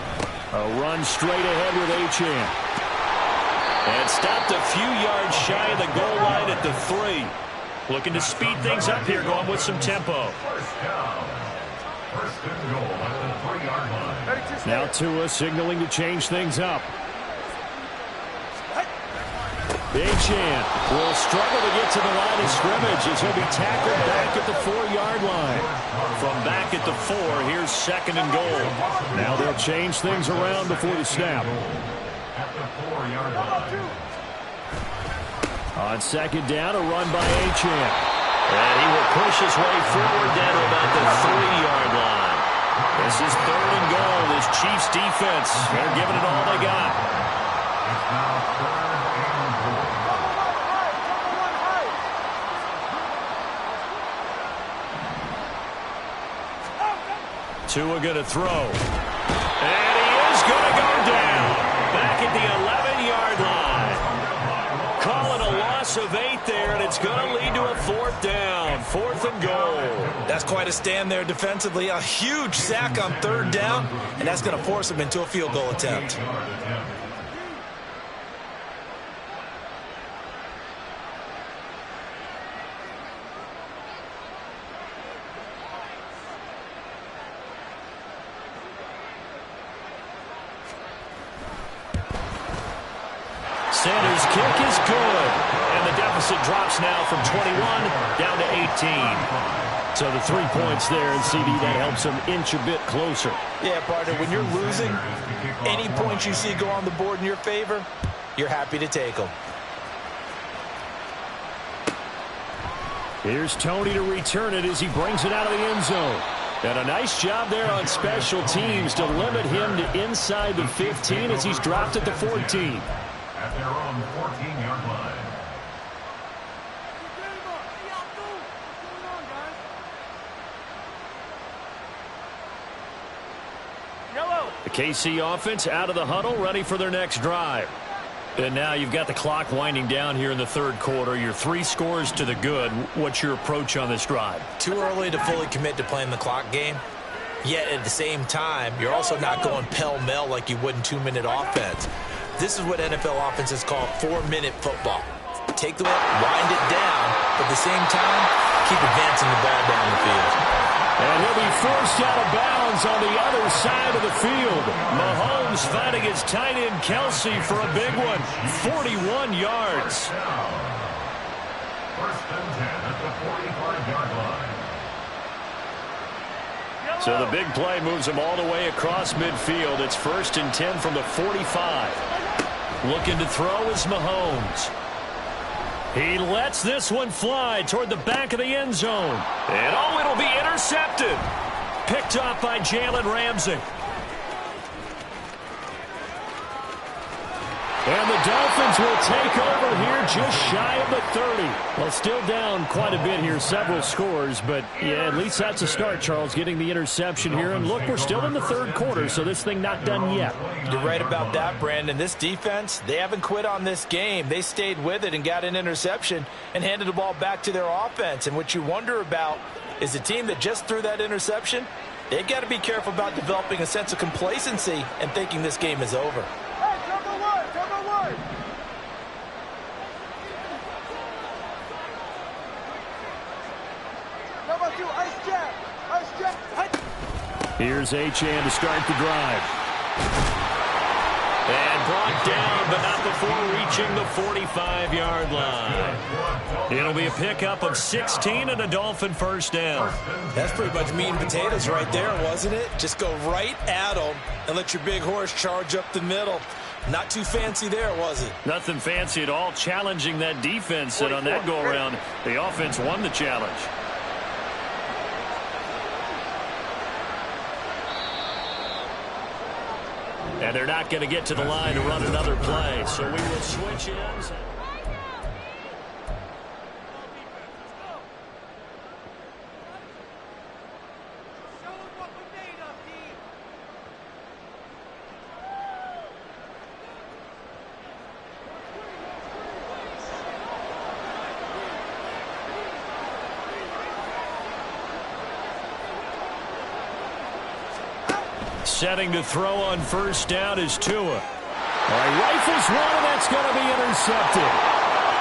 A run straight ahead with Achane. And stopped a few yards shy of the goal line at the 3. Looking to speed things up here, going with some tempo. First down. 1st and goal at the 3-yard line. Now Tua signaling to change things up. Achane will struggle to get to the line of scrimmage as he'll be tackled back at the 4-yard line. From back at the 4, here's 2nd and goal. Now they'll change things around before the snap. At the 4-yard line. On second down, a run by Achane. And he will push his way forward down to about the 3-yard line. This is 3rd and goal. This Chiefs defense, they're giving it all they got. It's now 3rd and goal. Tua going to throw. And he is going to go down. Back at the 11-yard line. Calling a loss of 8 there, and it's going to lead to a 4th down. 4th and goal. That's quite a stand there defensively. A huge sack on 3rd down, and that's going to force him into a field goal attempt. Sanders' kick is good. And the deficit drops now from 21 down to 18. So the 3 points there, and CD, that helps them inch a bit closer. Yeah, partner, when you're losing, any points you see go on the board in your favor, you're happy to take them. Here's Tony to return it as he brings it out of the end zone. And a nice job there on special teams to limit him to inside the 15 as he's dropped at the 14. At their own 14-yard line. The KC offense out of the huddle, ready for their next drive. And now you've got the clock winding down here in the third quarter. You're 3 scores to the good. What's your approach on this drive? Too early to fully commit to playing the clock game. Yet at the same time, you're also not going pell-mell like you would in 2-minute offense. This is what NFL offenses call 4-minute football. Take the wind it down, but at the same time, keep advancing the ball down the field. And he'll be forced out of bounds on the other side of the field. Mahomes finding his tight end Kelsey for a big one. 41 yards. First and 10 at the 45-yard line. So the big play moves him all the way across midfield. It's first and 10 from the 45. Looking to throw is Mahomes. He lets this one fly toward the back of the end zone. And oh, it'll be intercepted. Picked off by Jalen Ramsey. And the Dolphins will take over here just shy of the 30. Well, still down quite a bit here, several scores. But, yeah, at least that's a start, Charles, getting the interception here. And, look, we're still in the third quarter, so this thing not done yet. You're right about that, Brandon. This defense, they haven't quit on this game. They stayed with it and got an interception and handed the ball back to their offense. And what you wonder about is the team that just threw that interception, they've got to be careful about developing a sense of complacency and thinking this game is over. Here's Achane to start the drive. And brought down, but not before reaching the 45-yard line. It'll be a pickup of 16 and a Dolphin first down. That's pretty much meat and potatoes right there, wasn't it? Just go right at them and let your big horse charge up the middle. Not too fancy there, was it? Nothing fancy at all, challenging that defense. And on that go-around, the offense won the challenge. And they're not going to get to the line to run another play. So we will switch ends. Setting to throw on first down is Tua. All right, rifles one, and that's going to be intercepted.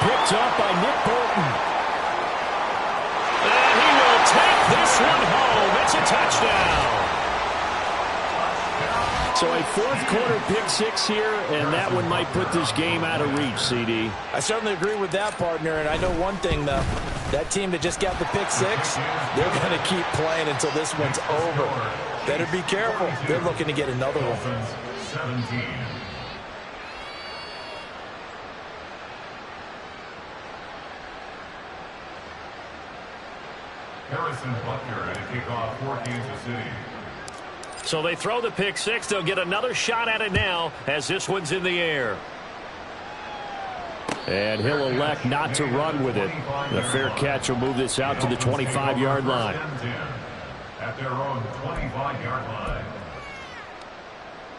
Picked up by Nick Bolton. And he will take this one home. It's a touchdown. So a fourth quarter pick six here, and that one might put this game out of reach, CD. I certainly agree with that, partner, and I know one thing, though. That team that just got the pick six, they're going to keep playing until this one's over. Better be careful. They're looking to get another one. 17. Harrison Butker at a kickoff for Kansas City. So they throw the pick six. They'll get another shot at it now as this one's in the air. And he'll elect not to run with it. The fair catch will move this out to the 25-yard line. At their own 25-yard line.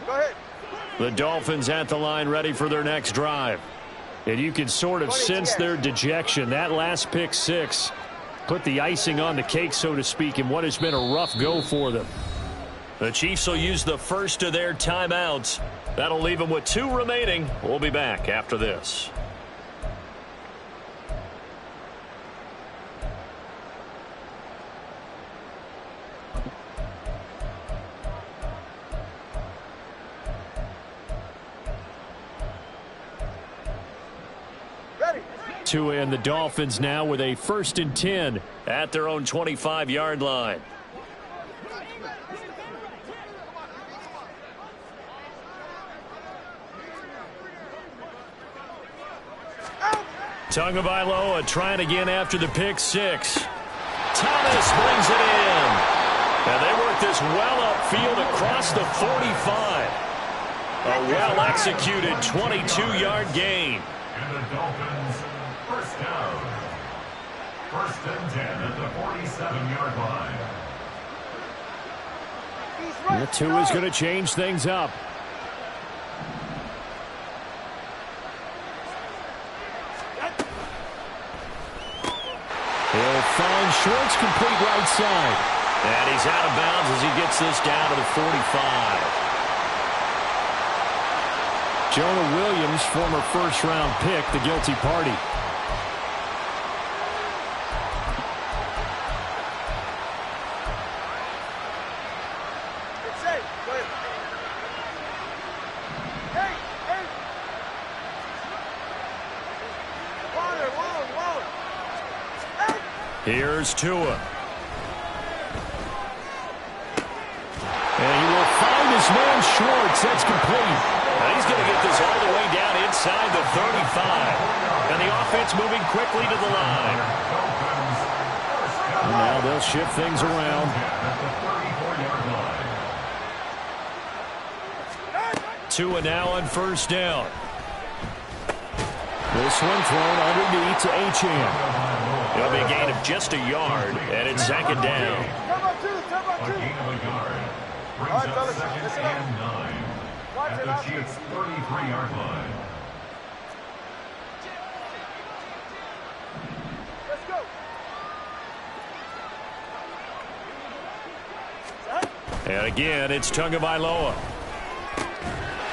Go ahead. The Dolphins at the line ready for their next drive. And you can sort of sense their dejection. That last pick six put the icing on the cake, so to speak, in what has been a rough go for them. The Chiefs will use the first of their timeouts. That'll leave them with 2 remaining. We'll be back after this. Tua and the Dolphins now with a 1st and 10 at their own 25-yard line. Tagovailoa trying again after the pick six. Thomas brings it in. And they work this well upfield across the 45. A well-executed 22-yard gain. And the Dolphins, first down. 1st and 10 at the 47-yard line. The Tua's going to change things up. He'll find Schwartz, complete right side. And he's out of bounds as he gets this down to the 45. Jonah Williams, former first-round pick, the guilty party. Here's Tua. And he will find his man Schwartz. That's complete. Now he's going to get this all the way down inside the 35. And the offense moving quickly to the line. And now they'll shift things around. Tua now on 1st down. This one thrown underneath to Achane. It'll be a gain of just a yard, and it's 2nd down. A gain of a yard brings up 2nd and 9 at the Chiefs' 33-yard line. And again, it's Tagovailoa.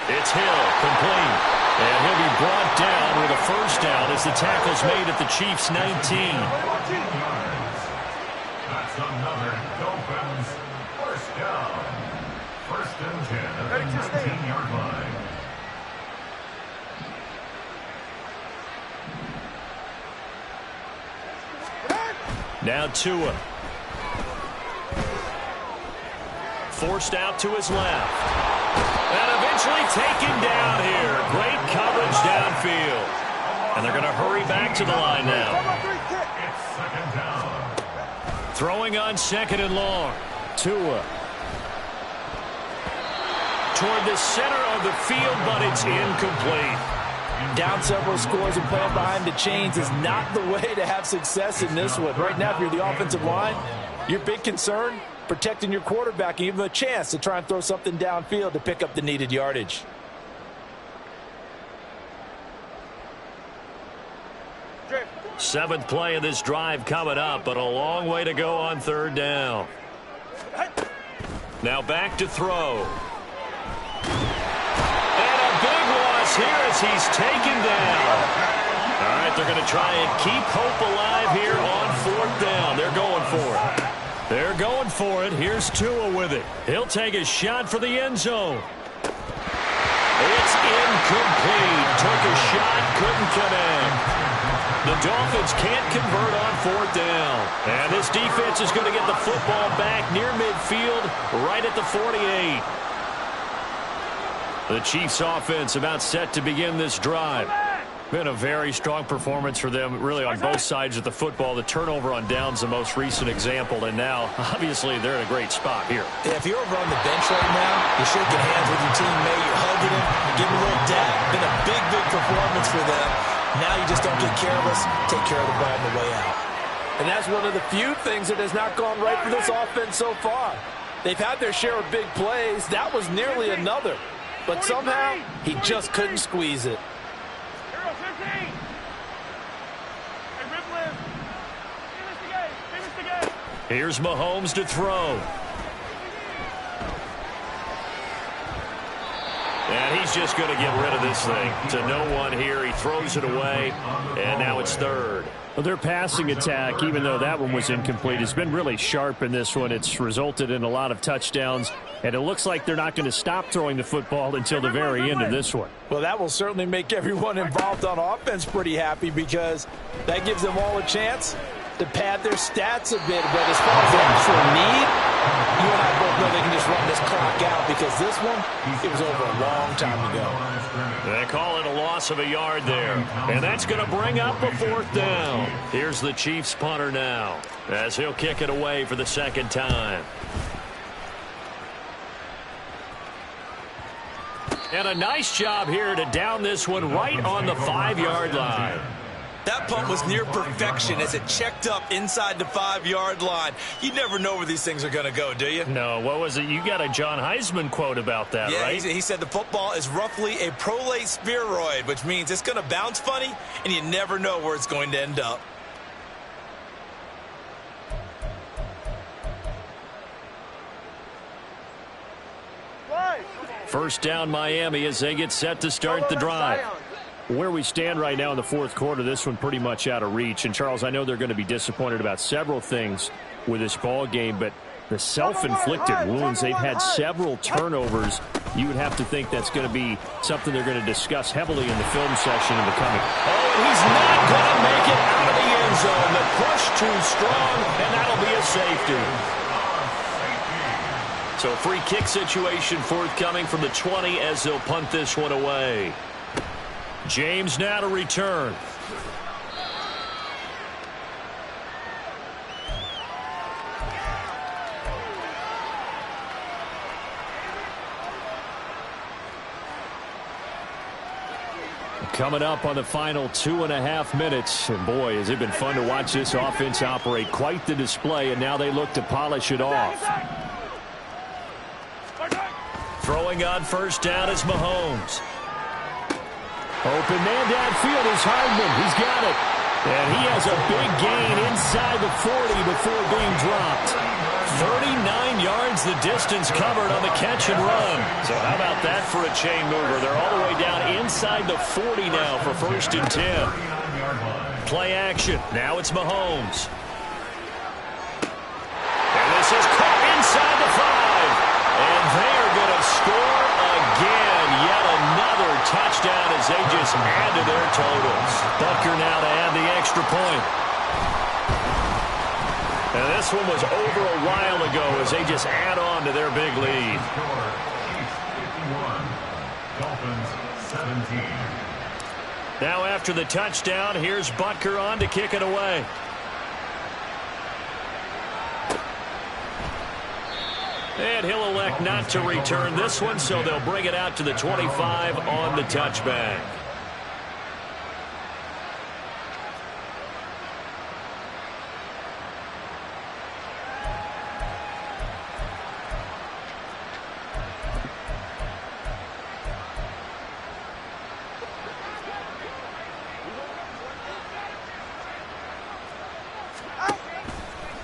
It's Hill, complete. And he'll be brought down with a 1st down as the tackle's made at the Chiefs' 19. That's another Dolphins 1st down. 1st and 10 at the 19-yard line. Now Tua. Forced out to his left. And eventually taken down here. Great coverage downfield. And they're going to hurry back to the line now. It's 2nd down. Throwing on 2nd and long. Tua. Toward the center of the field, but it's incomplete. Down several scores and playing behind the chains is not the way to have success in this one. Right now, if you're the offensive line, your big concern, protecting your quarterback and give him a chance to try and throw something downfield to pick up the needed yardage. Seventh play of this drive coming up, but a long way to go on 3rd down. Now back to throw. And a big loss here as he's taken down. All right, they're going to try and keep hope alive here on 4th down. They're going for it. They're going for it. Here's Tua with it. He'll take a shot for the end zone. It's incomplete. Took a shot, couldn't connect. The Dolphins can't convert on 4th down. And this defense is going to get the football back near midfield, right at the 48. The Chiefs offense about set to begin this drive. Been a very strong performance for them, really, on both sides of the football. The turnover on downs, the most recent example, and now, obviously, they're in a great spot here. Yeah, if you're over on the bench right now, you're shaking hands with your teammate, you're hugging him, giving a little dab. Been a big, big performance for them. Now you just don't take care of us, take care of the ball on the way out. And that's one of the few things that has not gone right for this offense so far. They've had their share of big plays. That was nearly another. But somehow, he just couldn't squeeze it. Here's Mahomes to throw. And he's just going to get rid of this thing. To no one here. He throws it away. And now it's 3rd. Well, their passing attack, even though that one was incomplete, has been really sharp in this one. It's resulted in a lot of touchdowns, and it looks like they're not going to stop throwing the football until the very end of this one. Well, that will certainly make everyone involved on offense pretty happy because that gives them all a chance to pad their stats a bit. But as far as the actual need, you and I both know they can just run this clock out because this one, it was over a long time ago. They call it a loss of a yard there. And that's going to bring up a 4th down. Here's the Chiefs punter now as he'll kick it away for the 2nd time. And a nice job here to down this one right on the 5-yard line. That punt was near perfection as it checked up inside the 5-yard line. You never know where these things are going to go, do you? No, what was it? You got a John Heisman quote about that, yeah, right? He said the football is roughly a prolate spheroid, which means it's going to bounce funny, and you never know where it's going to end up. First down, Miami, as they get set to start the drive. Where we stand right now in the 4th quarter, this one pretty much out of reach. And, Charles, I know they're going to be disappointed about several things with this ball game, but the self-inflicted wounds, they've had several turnovers. You would have to think that's going to be something they're going to discuss heavily in the film session in the coming. Oh, he's not going to make it out of the end zone. The push too strong, and that'll be a safety. So free kick situation forthcoming from the 20 as they'll punt this one away. James now to return. Coming up on the final 2.5 minutes. And boy, has it been fun to watch this offense operate. Quite the display, and now they look to polish it off. Throwing on first down is Mahomes. Open man downfield is Hardman. He's got it. And he has a big gain inside the 40 before being dropped. 39 yards the distance covered on the catch and run. So how about that for a chain mover? They're all the way down inside the 40 now for 1st and 10. Play action. Now it's Mahomes. And this is caught inside the 5. And they are going to score again. Yet another touchdown as they just add to their totals. Butker now to add the extra point. And this one was over a while ago as they just add on to their big lead. Dolphins 17. Now after the touchdown, here's Butker on to kick it away. And he'll elect not to return this one, so they'll bring it out to the 25 on the touchback.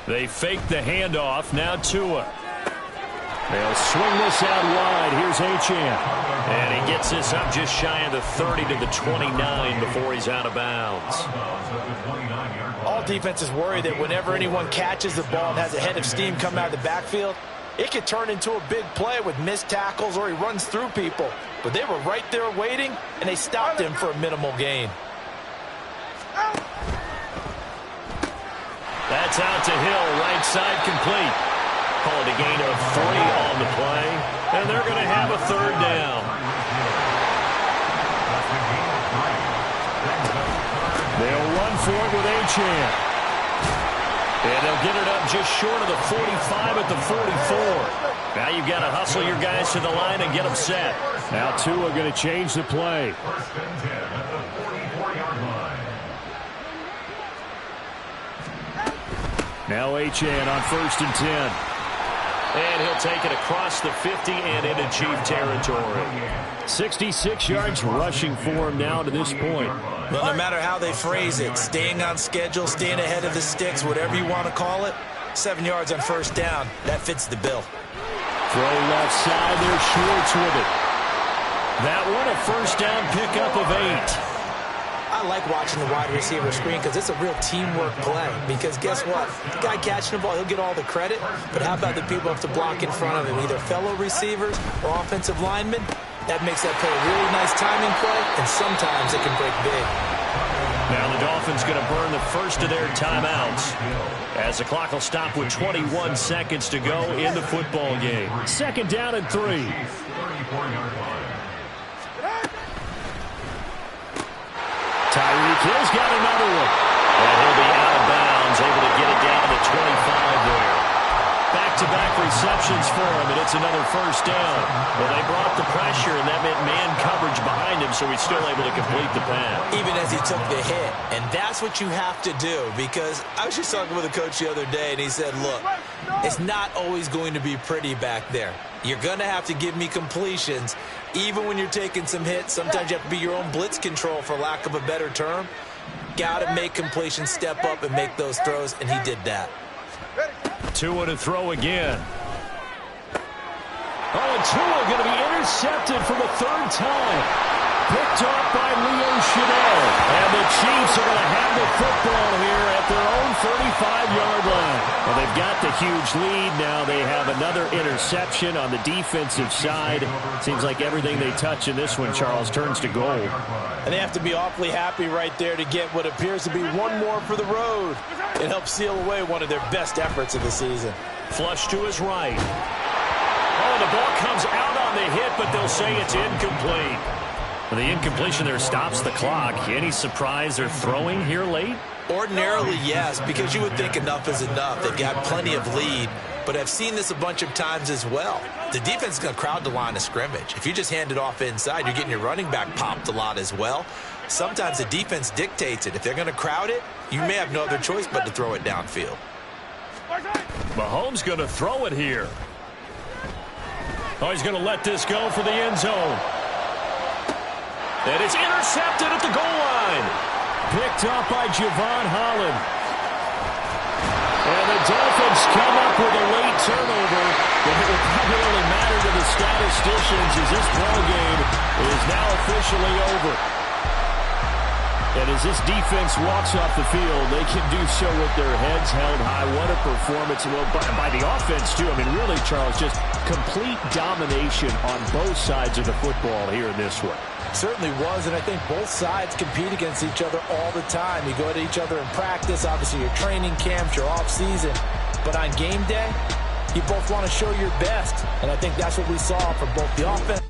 They fake the handoff. Now Tua. They'll swing this out wide. Here's Achane. And he gets this up just shy of the 30 to the 29 before he's out of bounds. All defenses worry that whenever anyone catches the ball and has a head of steam come out of the backfield, it could turn into a big play with missed tackles or he runs through people. But they were right there waiting, and they stopped him for a minimal gain. That's out to Hill, right side complete. Called a gain of 3 on the play, and they're going to have a 3rd down. They'll run for it with Achane. And they'll get it up just short of the 45 at the 44. Now you've got to hustle your guys to the line and get them set. Now Tua going to change the play. 1st and 10 at the 44-yard line. Now Achane on 1st and 10. And he'll take it across the 50 and into Chief territory. 66 yards rushing for him now to this point. Well, no matter how they phrase it, staying on schedule, staying ahead of the sticks, whatever you want to call it, 7 yards on 1st down, that fits the bill. Throw left side, there's Schwartz with it. That one a 1st down pickup of 8. I like watching the wide receiver screen because it's a real teamwork play. Because guess what? The guy catching the ball, he'll get all the credit. But how about the people who have to block in front of him, either fellow receivers or offensive linemen? That makes that play a really nice timing play, and sometimes it can break big. Now the Dolphins going to burn the first of their timeouts as the clock will stop with 21 seconds to go in the football game. 2nd down and 3. Tyreek Hill's got another one. And he'll be out of bounds, able to get it down to the 25 there. Back-to-back receptions for him, and it's another first down. Well, they brought the pressure, and that meant man coverage behind him, so he's still able to complete the pass. Even as he took the hit. And that's what you have to do, because I was just talking with a coach the other day, and he said, look, it's not always going to be pretty back there. You're going to have to give me completions. Even when you're taking some hits, sometimes you have to be your own blitz control, for lack of a better term. Got to make completions, step up, and make those throws, and he did that. Tua to throw again. Oh, and Tua going to be intercepted for the 3rd time. Picked off by Leo Chanel. And the Chiefs are going to have the football here at their own 35-yard line. Well, they've got the huge lead. Now they have another interception on the defensive side. Seems like everything they touch in this one, Charles, turns to gold. And they have to be awfully happy right there to get what appears to be one more for the road. It helps seal away one of their best efforts of the season. Flush to his right. Oh, the ball comes out on the hit, but they'll say it's incomplete. Well, the incompletion there stops the clock. Any surprise they're throwing here late? Ordinarily, yes, because you would think enough is enough. They've got plenty of lead, but I've seen this a bunch of times as well. The defense is going to crowd the line of scrimmage. If you just hand it off inside, you're getting your running back popped a lot as well. Sometimes the defense dictates it. If they're going to crowd it, you may have no other choice but to throw it downfield. Mahomes going to throw it here. Oh, he's going to let this go for the end zone. And it's intercepted at the goal line. Picked up by Javon Holland. And the Dolphins come up with a late turnover. But it will probably only matter to the statisticians as this ball game is now officially over. And as this defense walks off the field, they can do so with their heads held high. What a performance. Well, by the offense, too. I mean, really, Charles, just complete domination on both sides of the football here in this one. Certainly was, and I think both sides compete against each other all the time. You go at each other in practice, obviously your training camps, your off-season. But on game day, you both want to show your best. And I think that's what we saw from both the offense.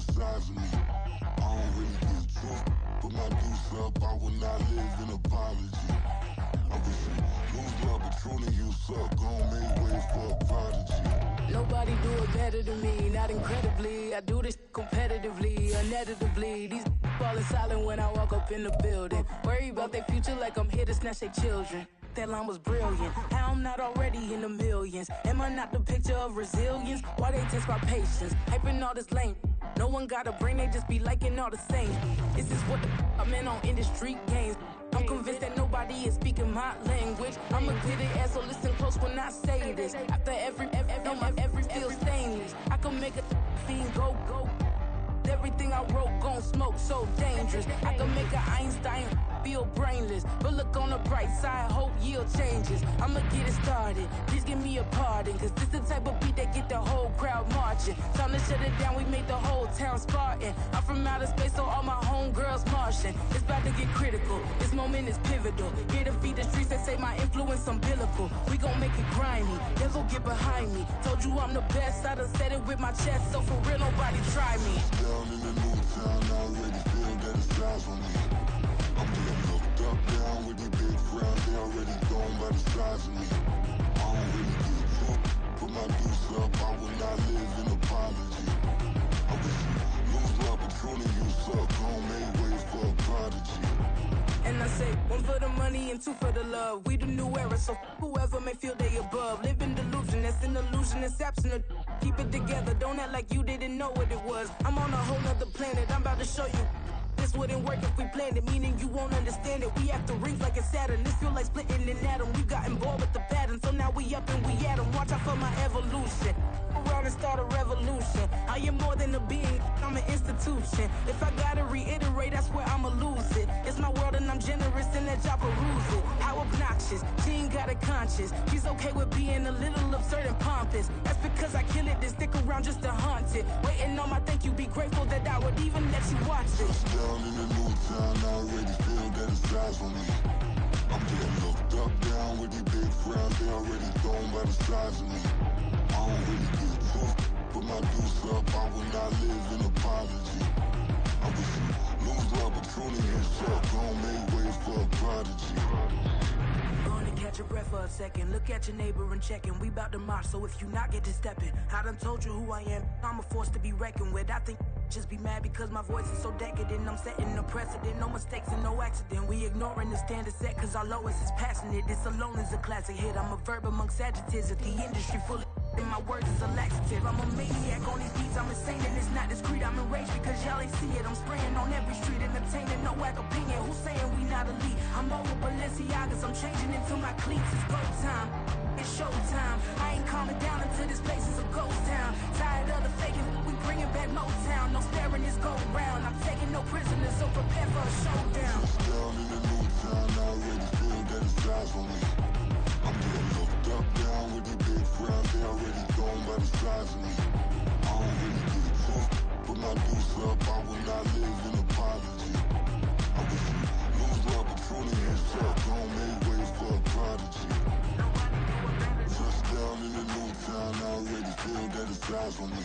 the size of me. I don't really get drunk, but my deuce up, I will not live in apology. I wish you lose love, but truly you suck. Gon' make way for a prodigy. Nobody do it better than me, not incredibly. I do this competitively, uneditably. These falling silent when I walk up in the building. Worry about their future like I'm here to snatch their children. That line was brilliant. How I'm not already in the millions? Am I not the picture of resilience? Why they test my patience? Hyping all this lame. No one got a brain, they just be liking all the same. This is what I'm in on industry games. I'm convinced that nobody is speaking my language. I'ma get it as so listen close when I say this. After every feel stainless. I can make a fiend go. Everything I wrote gon' smoke, so dangerous. I can make an Einstein feel brainless. But look on the bright side, hope yield changes. I'ma get it started, please give me a pardon. Cause this the type of beat that get the whole crowd marching. Time to shut it down, we made the whole town Spartan. I'm from outer space, so all my homegirls Martian. It's about to get critical, this moment is pivotal. Here to feed the streets that say my influence umbilical. We gon' make it grimy, never get behind me. Told you I'm the best, I done said it with my chest. So for real, nobody try me. Down in the new town, I already feel that it's eyes on me. I'm being looked up, down with these big frowns, they already gone by the size of me. I don't really get drunk, put my deuce up, I will not live in apology. I wish you lose love, but truly you suck, gon' make way for a prodigy. And I say, one for the money and two for the love. We the new era, so whoever may feel they above. Live in delusion, that's an illusion, it's absent. Keep it together, don't act like you didn't know what it was. I'm on a whole nother planet, I'm about to show you. This wouldn't work if we planned it, meaning you won't understand it. We have to rings like a Saturn, this feel like splitting an atom. You got involved with the pattern, so now we up and we at 'em. Watch out for my evolution. Around and start a revolution. I am more than a being, I'm an institution. If I gotta reiterate, that's where I'ma lose it. It's my world and I'm generous and let y'all peruse it. How obnoxious, she ain't got a conscience. She's okay with being a little absurd and pompous. That's because I kill it, then stick around just to haunt it. Waiting on my thank you, be grateful that I would even let you watch it. Down in the new town, I already feel that it's eyes on me. I'm getting looked up, down with these big frowns, they already gone by the size of me. I don't really get drunk, put my deuce up, I will not live in apology. I wish you lose love, but truly you suck, gon' make way for a prodigy. Gonna catch your breath for a second. Look at your neighbor and check in. We bout to march, so if you not get to stepping. I done told you who I am. I'm a force to be reckoned with. I think just be mad because my voice is so decadent. I'm setting a precedent, no mistakes and no accident. We ignoring the standard set cause our lowest is passionate. This alone is a classic hit. I'm a verb amongst adjectives. If the industry full of and my words is a laxative. I'm a maniac on these beats, I'm insane and it's not discreet. I'm enraged because y'all ain't see it. I'm spraying on every street, entertaining, no whack opinion. Who's saying we not elite? I'm over Balenciagas, I'm changing into my cleats. It's go time, it's showtime. I ain't calming down until this place is a ghost town. Tired of the faking, we bringing back Motown. No staring this go round. I'm taking no prisoners, so prepare for a showdown. Down in the new town, I already feel that it's eyes on me. I'm getting looked up, down with these big frowns, they already gone by the size of me. I don't really get drunk, put my deuce up, I will not live in apology. I wish you lose love, but truly you suck, gon' make way for a prodigy. Touchdown in the new town, I already feel that it's eyes on me.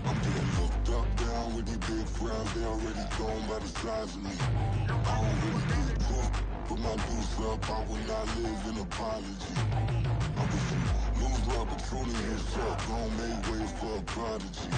I'm getting looked up, down with these big frowns, they already gone by the size of me. I don't really get drunk, put my deuce up, I will not live in apology. I wish you lose love, but truly you suck, gon' make way for a prodigy.